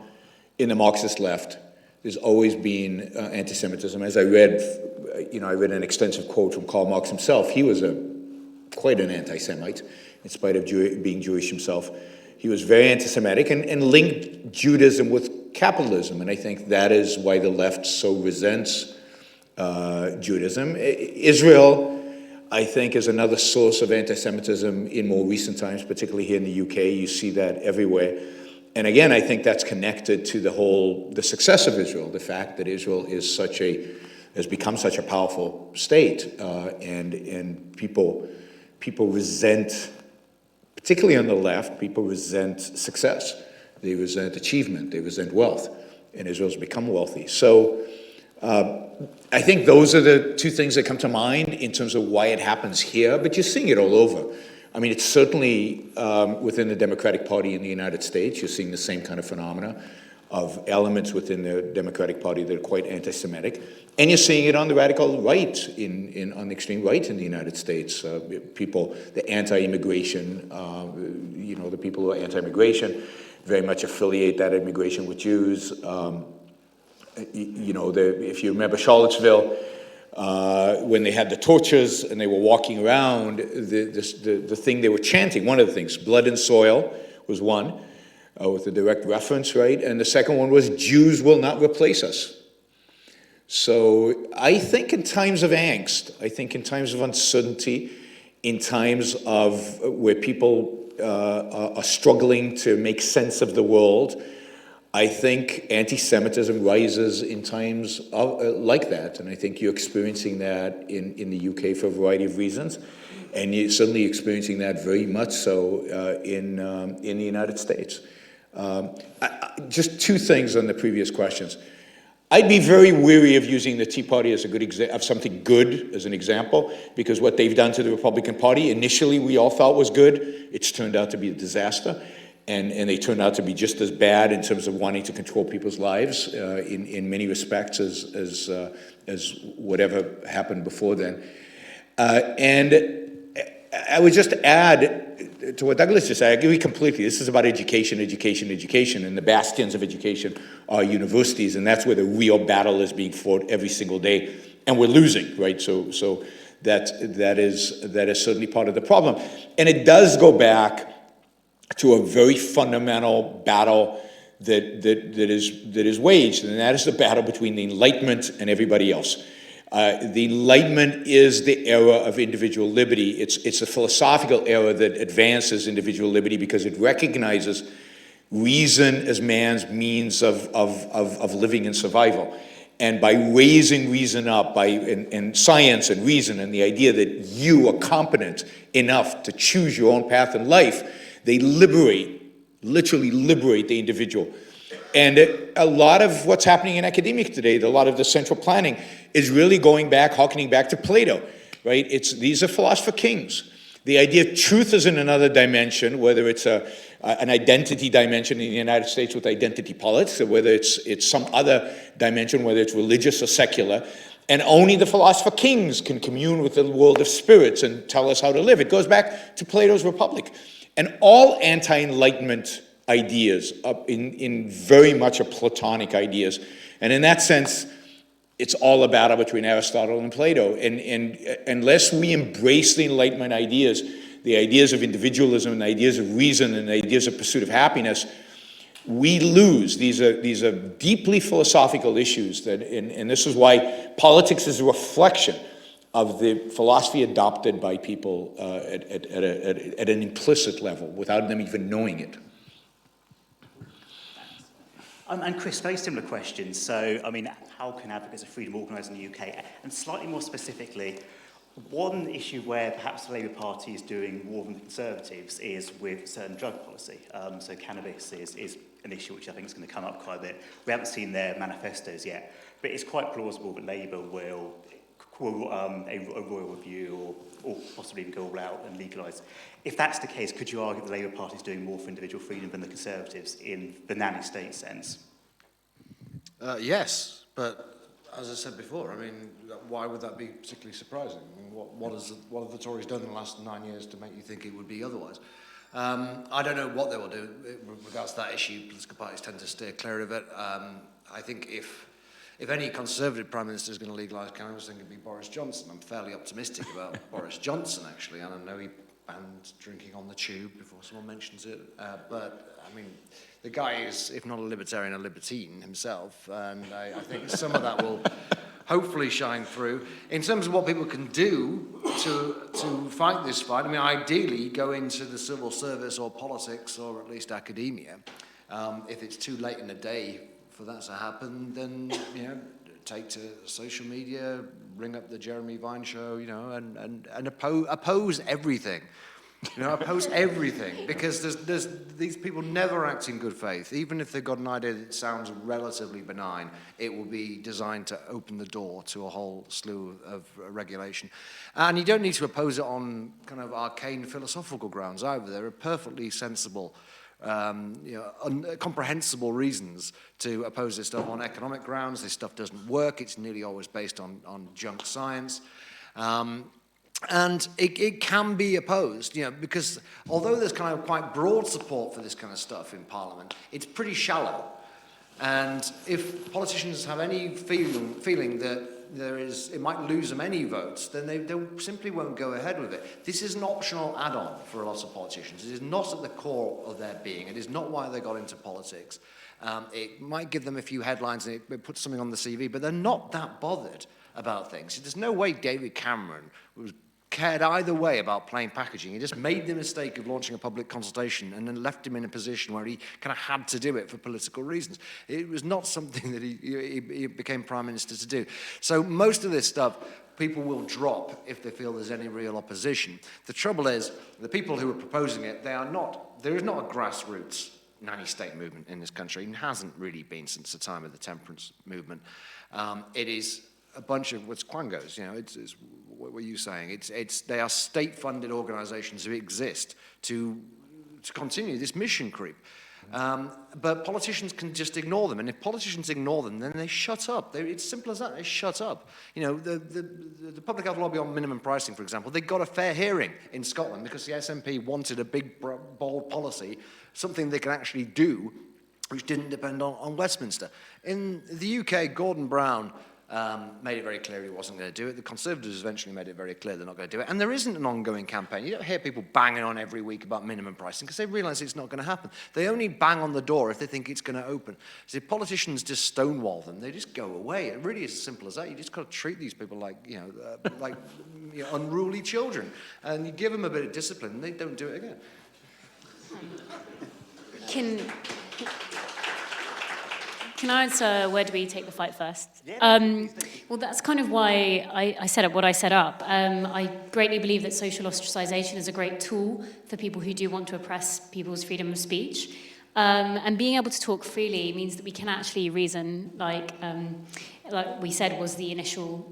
in the Marxist left. There's always been anti-Semitism. As I read, I read an extensive quote from Karl Marx himself. He was quite an anti-Semite, in spite of being Jewish himself. He was very anti-Semitic and linked Judaism with capitalism, and I think that is why the left so resents Judaism. Israel, I think, is another source of anti-Semitism in more recent times, particularly here in the UK. You see that everywhere. And again, I think that's connected to the success of Israel, the fact that Israel has become such a powerful state, and people resent, particularly on the left, people resent success. They resent achievement. They resent wealth, and Israel's become wealthy. So I think those are the two things that come to mind in terms of why it happens here, but you're seeing it all over. I mean, it's certainly within the Democratic Party in the United States. You're seeing the same kind of phenomena of elements within the Democratic Party that are quite anti-Semitic. And you're seeing it on the radical right, on the extreme right in the United States. People, the anti-immigration, the people who are anti-immigration very much affiliate that immigration with Jews. If you remember Charlottesville, when they had the torches and they were walking around, the thing they were chanting, one of the things, blood and soil was one, with a direct reference, right? And the second one was, Jews will not replace us. So I think in times of angst, I think in times of uncertainty, in times of where people are struggling to make sense of the world, I think anti-Semitism rises in times like that, and I think you're experiencing that in the UK for a variety of reasons, and you're certainly experiencing that very much so in the United States. Just two things on the previous questions. I'd be very weary of using the Tea Party as a good of something good as an example, because what they've done to the Republican Party, initially we all thought was good. It's turned out to be a disaster. And they turned out to be just as bad in terms of wanting to control people's lives in many respects as whatever happened before then. And I would just add to what Douglas just said, I agree completely. This is about education, education, education, and the bastions of education are universities, and that's where the real battle is being fought every single day, and we're losing, right? So that is certainly part of the problem. And it does go back to a very fundamental battle that is waged, and that is the battle between the Enlightenment and everybody else. The Enlightenment is the era of individual liberty. It's a philosophical era that advances individual liberty because it recognizes reason as man's means of living and survival. And by raising reason up, and science and reason, and the idea that you are competent enough to choose your own path in life, they literally liberate the individual. And a lot of what's happening in academia today, a lot of the central planning, is really harkening back to Plato, right? These are philosopher kings. The idea of truth is in another dimension, whether it's an identity dimension in the United States with identity politics, or whether it's some other dimension, whether it's religious or secular. And only the philosopher kings can commune with the world of spirits and tell us how to live. It goes back to Plato's Republic. And all anti-Enlightenment ideas are in very much a Platonic ideas. And in that sense, it's all a battle between Aristotle and Plato. And unless we embrace the Enlightenment ideas, the ideas of individualism and the ideas of reason and the ideas of pursuit of happiness, we lose. These are deeply philosophical issues that, and this is why politics is a reflection of the philosophy adopted by people at an implicit level without them even knowing it. And Chris, very similar question. So, I mean, how can advocates of freedom organise in the UK? And slightly more specifically, one issue where perhaps the Labour Party is doing more than the Conservatives is with certain drug policy. So cannabis is an issue which I think is going to come up quite a bit. We haven't seen their manifestos yet, but it's quite plausible that Labour will a royal review or possibly even go all out and legalise. If that's the case, could you argue the Labour Party is doing more for individual freedom than the Conservatives in the nanny state sense? Yes, but as I said before, I mean, why would that be particularly surprising? I mean, what have the Tories done in the last 9 years to make you think it would be otherwise? I don't know what they will do with regards to that issue. Political parties tend to steer clear of it. I think if any Conservative Prime Minister is going to legalise cannabis, I think it'd be Boris Johnson. I'm fairly optimistic about Boris Johnson, actually. I don't know he banned drinking on the tube before someone mentions it. But, I mean, the guy is, if not a libertarian, a libertine himself. And I think some of that will hopefully shine through. In terms of what people can do to fight this fight, I mean, ideally go into the civil service or politics or at least academia. If it's too late in the day for that to happen, then, you know, take to social media, ring up the Jeremy Vine show, you know, and oppose everything. You know, oppose everything, because there's these people never act in good faith. Even if they've got an idea that sounds relatively benign, it will be designed to open the door to a whole slew of regulation. And you don't need to oppose it on kind of arcane philosophical grounds either. There are perfectly sensible, comprehensible reasons to oppose this stuff on economic grounds. This stuff doesn't work. It's nearly always based on junk science. And it can be opposed, you know, because although there's kind of quite broad support for this kind of stuff in Parliament, it's pretty shallow. And if politicians have any feeling that it might lose them any votes, then they simply won't go ahead with it. This is an optional add-on for a lot of politicians. It is not at the core of their being. It is not why they got into politics. It might give them a few headlines and it puts something on the CV, but they're not that bothered about things. There's no way David Cameron cared either way about plain packaging. He just made the mistake of launching a public consultation and then left him in a position where he kind of had to do it for political reasons. It was not something that he became Prime Minister to do. So most of this stuff people will drop if they feel there's any real opposition. The trouble is, the people who are proposing it, there is not a grassroots nanny state movement in this country. It hasn't really been since the time of the temperance movement. It is a bunch of what's quangos, you know, it's what were you saying? They are state-funded organisations who exist to continue this mission creep. But politicians can just ignore them, and if politicians ignore them, then they shut up. It's simple as that. They shut up. You know, the public health lobby on minimum pricing, for example, they got a fair hearing in Scotland because the SNP wanted a big, bold policy, something they can actually do, which didn't depend on Westminster. In the UK, Gordon Brown made it very clear he wasn't going to do it. The Conservatives eventually made it very clear they're not going to do it. And there isn't an ongoing campaign. You don't hear people banging on every week about minimum pricing because they realise it's not going to happen. They only bang on the door if they think it's going to open. So if politicians just stonewall them, they just go away. It really is as simple as that. You just got to treat these people like, unruly children. And you give them a bit of discipline and they don't do it again. Can I answer where do we take the fight first? Well, that's kind of why I set up what I set up. I greatly believe that social ostracization is a great tool for people who do want to oppress people's freedom of speech. And being able to talk freely means that we can actually reason, like we said, was the initial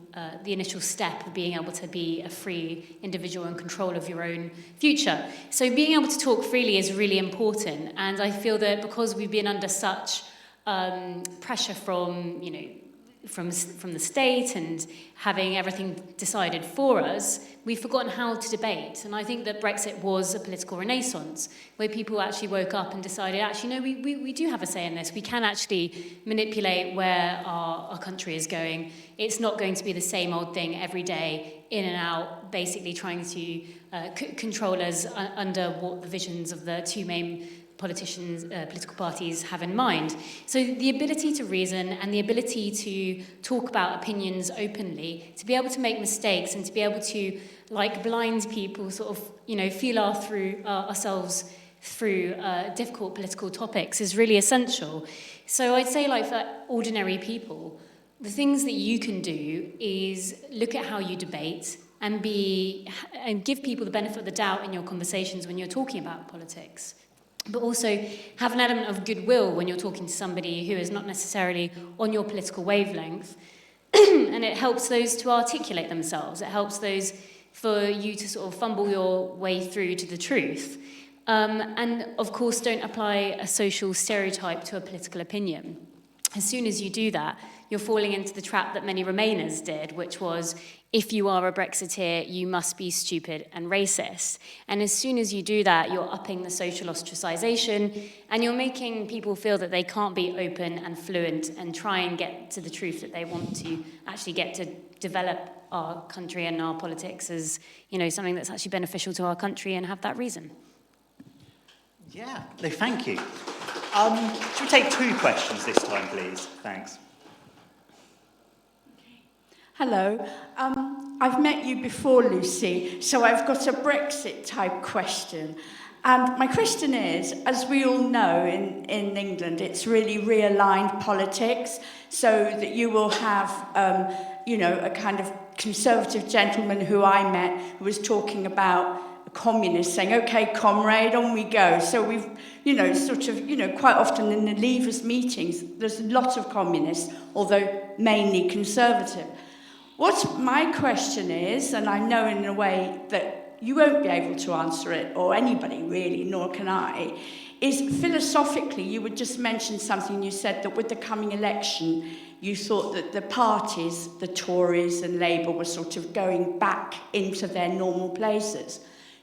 step of being able to be a free individual in control of your own future. So being able to talk freely is really important. And I feel that because we've been under such pressure from, from the state and having everything decided for us, we've forgotten how to debate. And I think that Brexit was a political renaissance, where people actually woke up and decided, actually, no, we do have a say in this. We can actually manipulate where our country is going. It's not going to be the same old thing every day, in and out, basically trying to control us under what the visions of the two main political parties have in mind. So the ability to reason and the ability to talk about opinions openly, to be able to make mistakes and to be able to, like blind people, sort of, feel ourselves through difficult political topics is really essential. So I'd say, like, for ordinary people, the things that you can do is look at how you debate and give people the benefit of the doubt in your conversations when you're talking about politics. But also have an element of goodwill when you're talking to somebody who is not necessarily on your political wavelength. And it helps those to articulate themselves. It helps those for you to sort of fumble your way through to the truth. And of course, don't apply a social stereotype to a political opinion. As soon as you do that, you're falling into the trap that many Remainers did, which was, if you are a Brexiteer, you must be stupid and racist. And as soon as you do that, you're upping the social ostracisation, and you're making people feel that they can't be open and fluent and try and get to the truth that they want to actually get to develop our country and our politics as, something that's actually beneficial to our country and have that reason. Yeah, no, thank you. Should we take 2 questions this time, please? Thanks. Hello. I've met you before, Lucy, so I've got a Brexit-type question. And my question is, as we all know in England, it's really realigned politics, so that you will have, a kind of conservative gentleman who I met who was talking about communists saying, OK, comrade, on we go. So we've, quite often in the Leavers meetings, there's a lot of communists, although mainly conservative. What my question is, and I know in a way that you won't be able to answer it, or anybody really, nor can I, is philosophically, you would just mention something. You said that with the coming election, you thought that the parties, the Tories and Labour, were sort of going back into their normal places.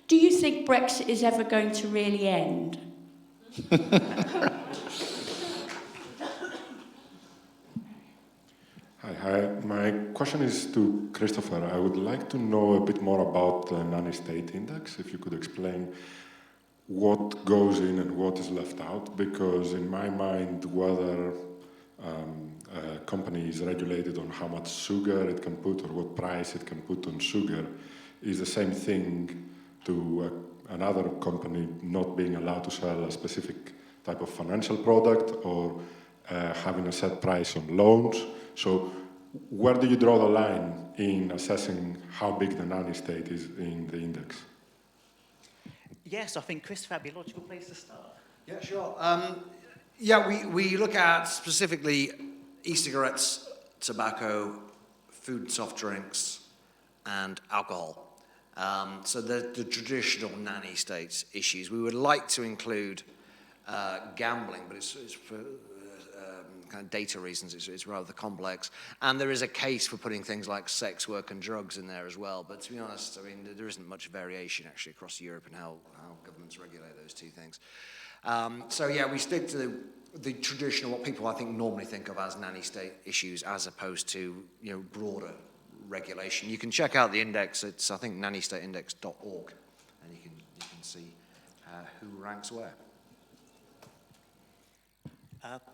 Do you think Brexit is ever going to really end? Hi. My question is to Christopher. I would like to know a bit more about the Nanny State Index, if you could explain what goes in and what is left out, because in my mind, whether a company is regulated on how much sugar it can put or what price it can put on sugar is the same thing to another company not being allowed to sell a specific type of financial product or having a set price on loans. So where do you draw the line in assessing how big the nanny state is in the index? Yes, I think, Christopher, would be a logical place to start. Yeah, sure. We look at specifically e-cigarettes, tobacco, food and soft drinks, and alcohol. So the traditional nanny states issues. We would like to include gambling, but it's for kind of data reasons, it's rather complex. And there is a case for putting things like sex work and drugs in there as well. But to be honest, I mean, there isn't much variation actually across Europe in how governments regulate those two things. We stick to the traditional, what people I think normally think of as nanny state issues, as opposed to broader regulation. You can check out the index. It's I think nannystateindex.org, and you can see who ranks where.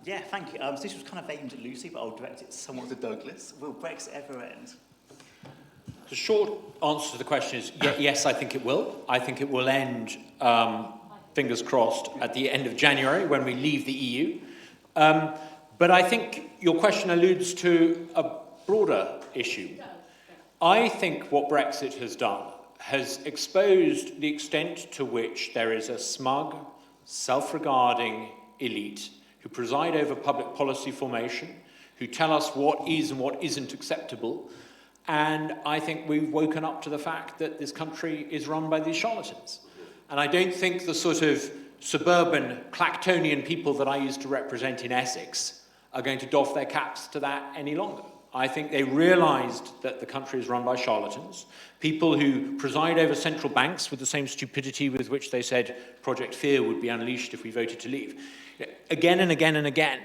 Thank you. So this was kind of aimed at Lucy, but I'll direct it somewhat to Douglas. Will Brexit ever end? The short answer to the question is yes, I think it will. I think it will end, fingers crossed, at the end of January when we leave the EU. But I think your question alludes to a broader issue. I think what Brexit has done has exposed the extent to which there is a smug, self-regarding elite who preside over public policy formation, who tell us what is and what isn't acceptable. And I think we've woken up to the fact that this country is run by these charlatans. And I don't think the sort of suburban Clactonian people that I used to represent in Essex are going to doff their caps to that any longer. I think they realised that the country is run by charlatans, people who preside over central banks with the same stupidity with which they said Project Fear would be unleashed if we voted to leave. Again and again and again,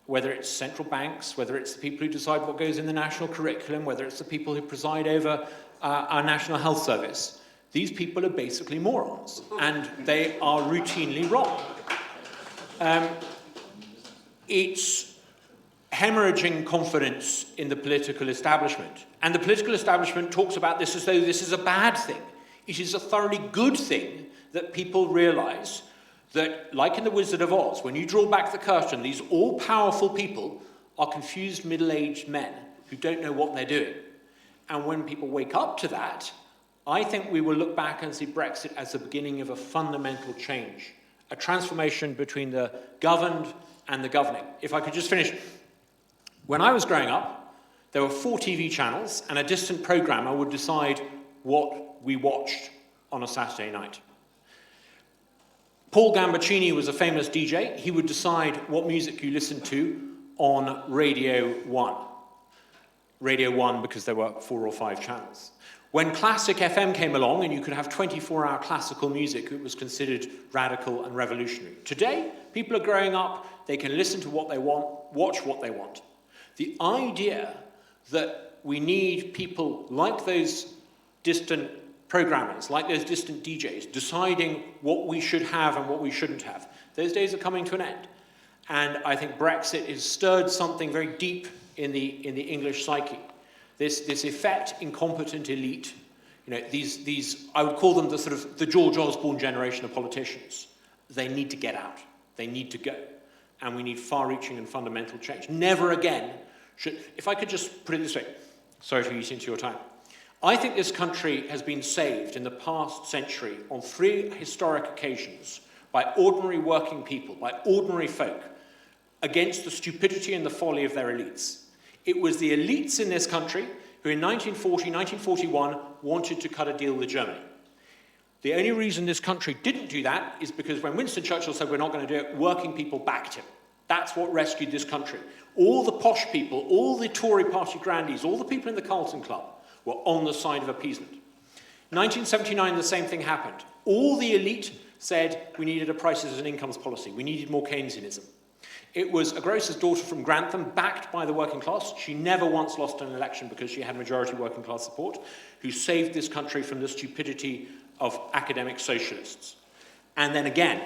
whether it's central banks, whether it's the people who decide what goes in the national curriculum, whether it's the people who preside over our National Health Service, these people are basically morons, and they are routinely wrong. It's hemorrhaging confidence in the political establishment. And the political establishment talks about this as though this is a bad thing. It is a thoroughly good thing that people realise that, like in The Wizard of Oz, when you draw back the curtain, these all-powerful people are confused middle-aged men who don't know what they're doing. And when people wake up to that, I think we will look back and see Brexit as the beginning of a fundamental change, a transformation between the governed and the governing. If I could just finish. When I was growing up, there were 4 TV channels, and a distant programmer would decide what we watched on a Saturday night. Paul Gambaccini was a famous DJ. He would decide what music you listened to on Radio 1. Radio 1 because there were 4 or 5 channels. When Classic FM came along and you could have 24-hour classical music, it was considered radical and revolutionary. Today, people are growing up, they can listen to what they want, watch what they want. The idea that we need people like those distant programmers, like those distant DJs, deciding what we should have and what we shouldn't have, those days are coming to an end. And I think Brexit has stirred something very deep in the English psyche. This effect incompetent elite, these I would call them the sort of the George Osborne generation of politicians. They need to get out. They need to go. And we need far-reaching and fundamental change. Never again should, if I could just put it this way, sorry to eat into your time. I think this country has been saved in the past century on 3 historic occasions by ordinary working people, by ordinary folk, against the stupidity and the folly of their elites. It was the elites in this country who in 1940, 1941 wanted to cut a deal with Germany. The only reason this country didn't do that is because when Winston Churchill said we're not going to do it, working people backed him. That's what rescued this country. All the posh people, all the Tory party grandees, all the people in the Carlton Club were on the side of appeasement. 1979, the same thing happened. All the elite said we needed a prices and incomes policy. We needed more Keynesianism. It was a grocer's daughter from Grantham, backed by the working class. She never once lost an election because she had majority working class support, who saved this country from the stupidity of academic socialists. And then again,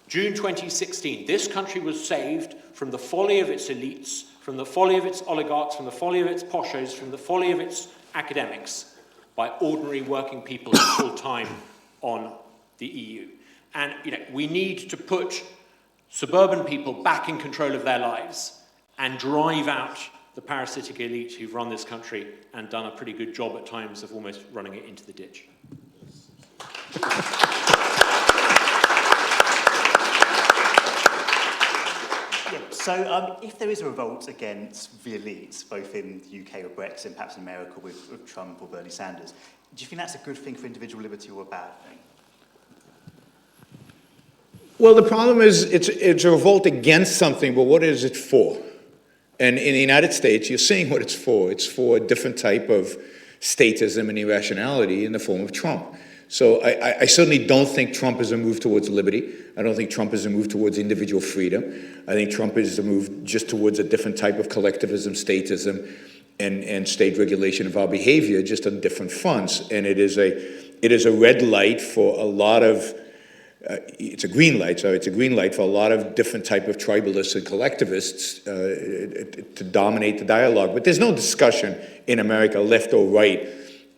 June 2016, this country was saved from the folly of its elites, from the folly of its oligarchs, from the folly of its poshos, from the folly of its academics, by ordinary working people who call time on the EU. And we need to put suburban people back in control of their lives and drive out the parasitic elite who've run this country and done a pretty good job at times of almost running it into the ditch. Yeah, so if there is a revolt against the elites, both in the UK with Brexit and perhaps in America with Trump or Bernie Sanders, do you think that's a good thing for individual liberty or a bad thing? Well, the problem is it's a revolt against something, but what is it for? And in the United States, you're seeing what it's for. It's for a different type of statism and irrationality in the form of Trump. So I certainly don't think Trump is a move towards liberty. I don't think Trump is a move towards individual freedom. I think Trump is a move just towards a different type of collectivism, statism, and state regulation of our behavior, just on different fronts. And it is a red light for a lot of it's a green light, so it's a green light for a lot of different type of tribalists and collectivists to dominate the dialogue. But there's no discussion in America, left or right,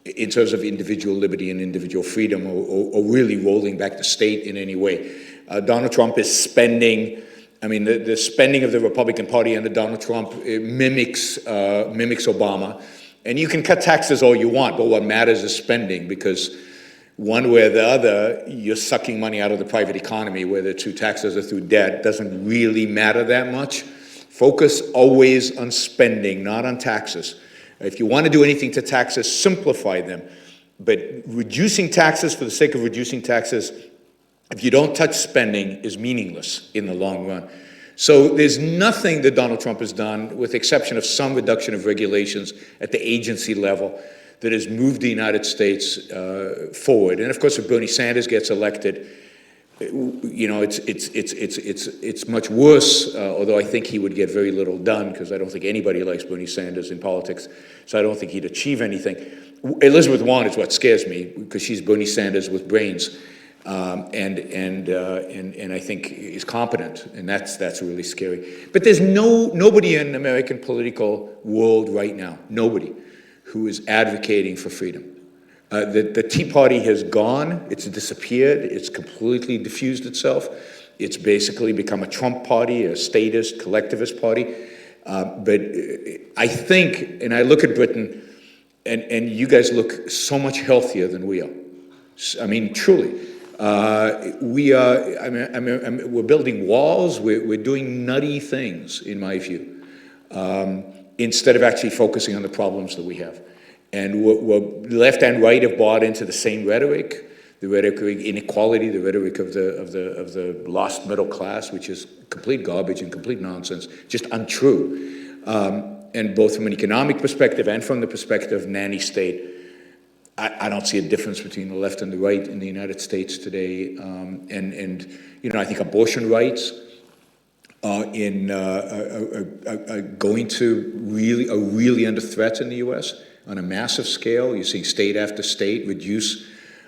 in terms of individual liberty and individual freedom or really rolling back the state in any way. Donald Trump is spending, the spending of the Republican Party under Donald Trump mimics Obama. And you can cut taxes all you want, but what matters is spending, because one way or the other, you're sucking money out of the private economy, whether through taxes or through debt. Doesn't really matter that much. Focus always on spending, not on taxes. If you want to do anything to taxes, simplify them. But reducing taxes for the sake of reducing taxes, if you don't touch spending, is meaningless in the long run. So there's nothing that Donald Trump has done, with the exception of some reduction of regulations at the agency level, that has moved the United States forward. And of course, if Bernie Sanders gets elected, you know, it's much worse, although I think he would get very little done, because I don't think anybody likes Bernie Sanders in politics, so I don't think he'd achieve anything. Elizabeth Warren is what scares me, because she's Bernie Sanders with brains, and I think is competent, and that's really scary. But there's nobody in the American political world right now, nobody, who is advocating for freedom. The Tea Party has gone, it's disappeared, it's completely diffused itself. It's basically become a Trump party, a statist, collectivist party. But I think, and I look at Britain, and you guys look so much healthier than we are. I mean, truly. We are, we're building walls, we're doing nutty things, in my view, instead of actually focusing on the problems that we have. And we're left and right have bought into the same rhetoric, the rhetoric of inequality, the rhetoric of the lost middle class, which is complete garbage and complete nonsense, just untrue. And both from an economic perspective and from the perspective of nanny state, I don't see a difference between the left and the right in the United States today. And you know, I think abortion rights are going to really under threat in the U.S. on a massive scale. You're seeing state after state reduce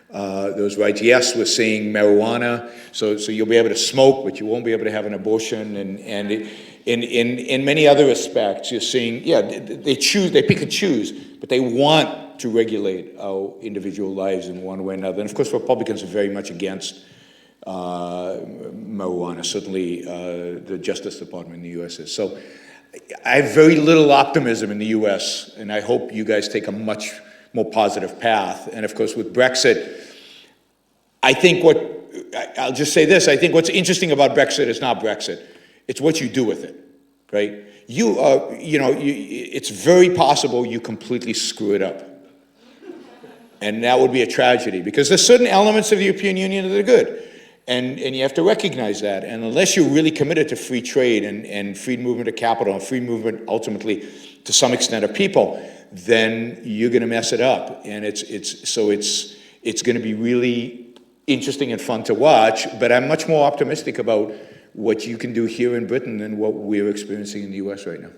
those rights. Yes, we're seeing marijuana, so you'll be able to smoke, but you won't be able to have an abortion. And in many other respects, you're seeing, yeah, they pick and choose, but they want to regulate our individual lives in one way or another. And of course, Republicans are very much against marijuana. Certainly, the Justice Department in the U.S. is. So I have very little optimism in the U.S., and I hope you guys take a much more positive path. And of course, with Brexit, I think I'll just say this, I think what's interesting about Brexit is not Brexit, it's what you do with it, right? It's very possible you completely screw it up. And that would be a tragedy, because there's certain elements of the European Union that are good. And you have to recognize that. And unless you're really committed to free trade and free movement of capital and free movement, ultimately, to some extent, of people, then you're going to mess it up. And it's going to be really interesting and fun to watch. But I'm much more optimistic about what you can do here in Britain than what we're experiencing in the US right now.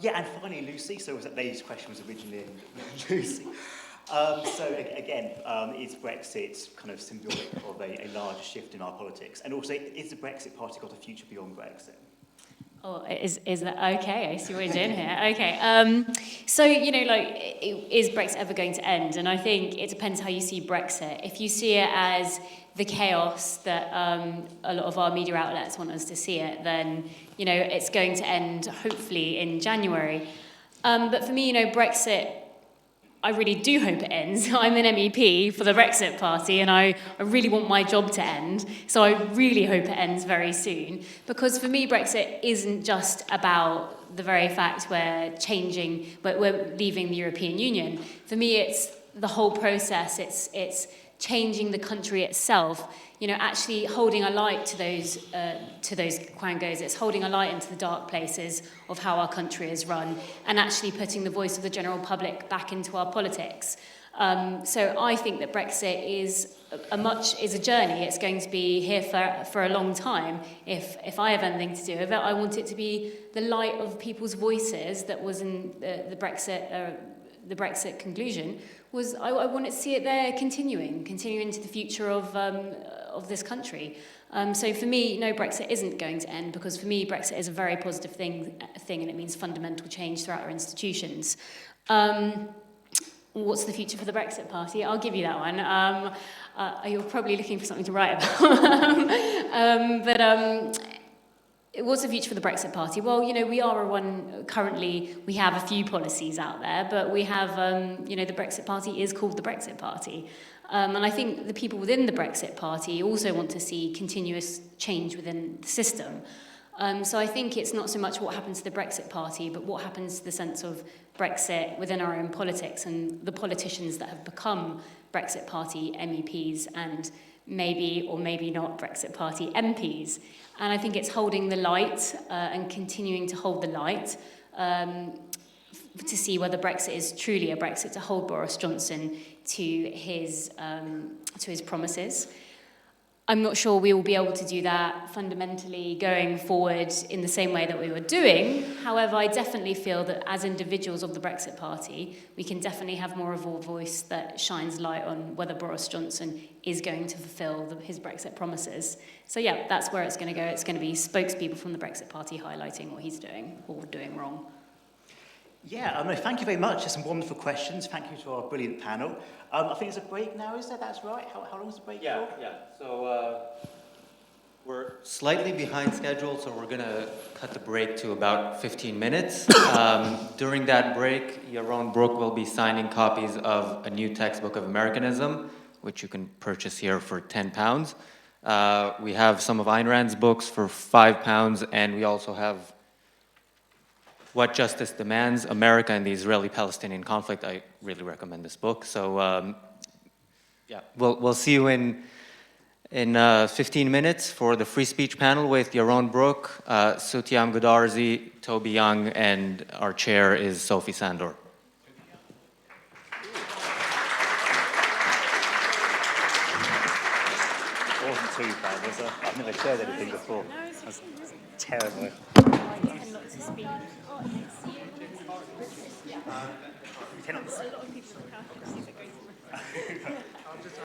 Yeah, and finally, Lucy. So was that lady's question was originally Lucy. So again, is Brexit kind of symbolic of a larger shift in our politics? And also, is the Brexit Party got a future beyond Brexit? Oh, is that okay? I see what you're doing here. Okay. So, is Brexit ever going to end? And I think it depends how you see Brexit. If you see it as the chaos that a lot of our media outlets want us to see it, then, it's going to end, hopefully, in January. But for me, Brexit, I really do hope it ends. I'm an MEP for the Brexit Party, and I really want my job to end. So I really hope it ends very soon. Because for me, Brexit isn't just about the very fact we're leaving the European Union. For me, it's the whole process. It's changing the country itself. Actually holding a light to those quangos. It's holding a light into the dark places of how our country is run, and actually putting the voice of the general public back into our politics. So I think that Brexit is a journey. It's going to be here for a long time. If I have anything to do with it, I want it to be the light of people's voices that was in the Brexit conclusion. I want to see it there continuing into the future of this country. So for me, no, Brexit isn't going to end, because for me, Brexit is a very positive thing, and it means fundamental change throughout our institutions. What's the future for the Brexit Party? I'll give you that one. You're probably looking for something to write about. What's the future for the Brexit Party? Well, we are currently, we have a few policies out there, but we have, the Brexit Party is called the Brexit Party. And I think the people within the Brexit Party also want to see continuous change within the system. So I think it's not so much what happens to the Brexit Party, but what happens to the sense of Brexit within our own politics and the politicians that have become Brexit Party MEPs and maybe or maybe not Brexit Party MPs. And I think it's holding the light and continuing to hold the light to see whether Brexit is truly a Brexit, to hold Boris Johnson to his promises. I'm not sure we will be able to do that fundamentally going forward in the same way that we were doing. However, I definitely feel that as individuals of the Brexit Party, we can definitely have more of a voice that shines light on whether Boris Johnson is going to fulfil his Brexit promises. So yeah, that's where it's going to go. It's going to be spokespeople from the Brexit Party highlighting what he's doing or doing wrong. Yeah, no, thank you very much. There's some wonderful questions. Thank you to our brilliant panel. I think there's a break now, is there? That's right. How long is the break for? Yeah. So we're slightly behind schedule, so we're going to cut the break to about 15 minutes. During that break, Yaron Brook will be signing copies of a new textbook of Americanism, which you can purchase here for £10. We have some of Ayn Rand's books for £5, and we also have What Justice Demands, America and the Israeli-Palestinian Conflict. I really recommend this book. So, yeah, we'll see you in 15 minutes for the free speech panel with Yaron Brook, Sutyam Godarzi, Toby Young, and our chair is Sophie Sandor. Wasn't too bad, was it? I've never shared anything before. That's terrible. You cannot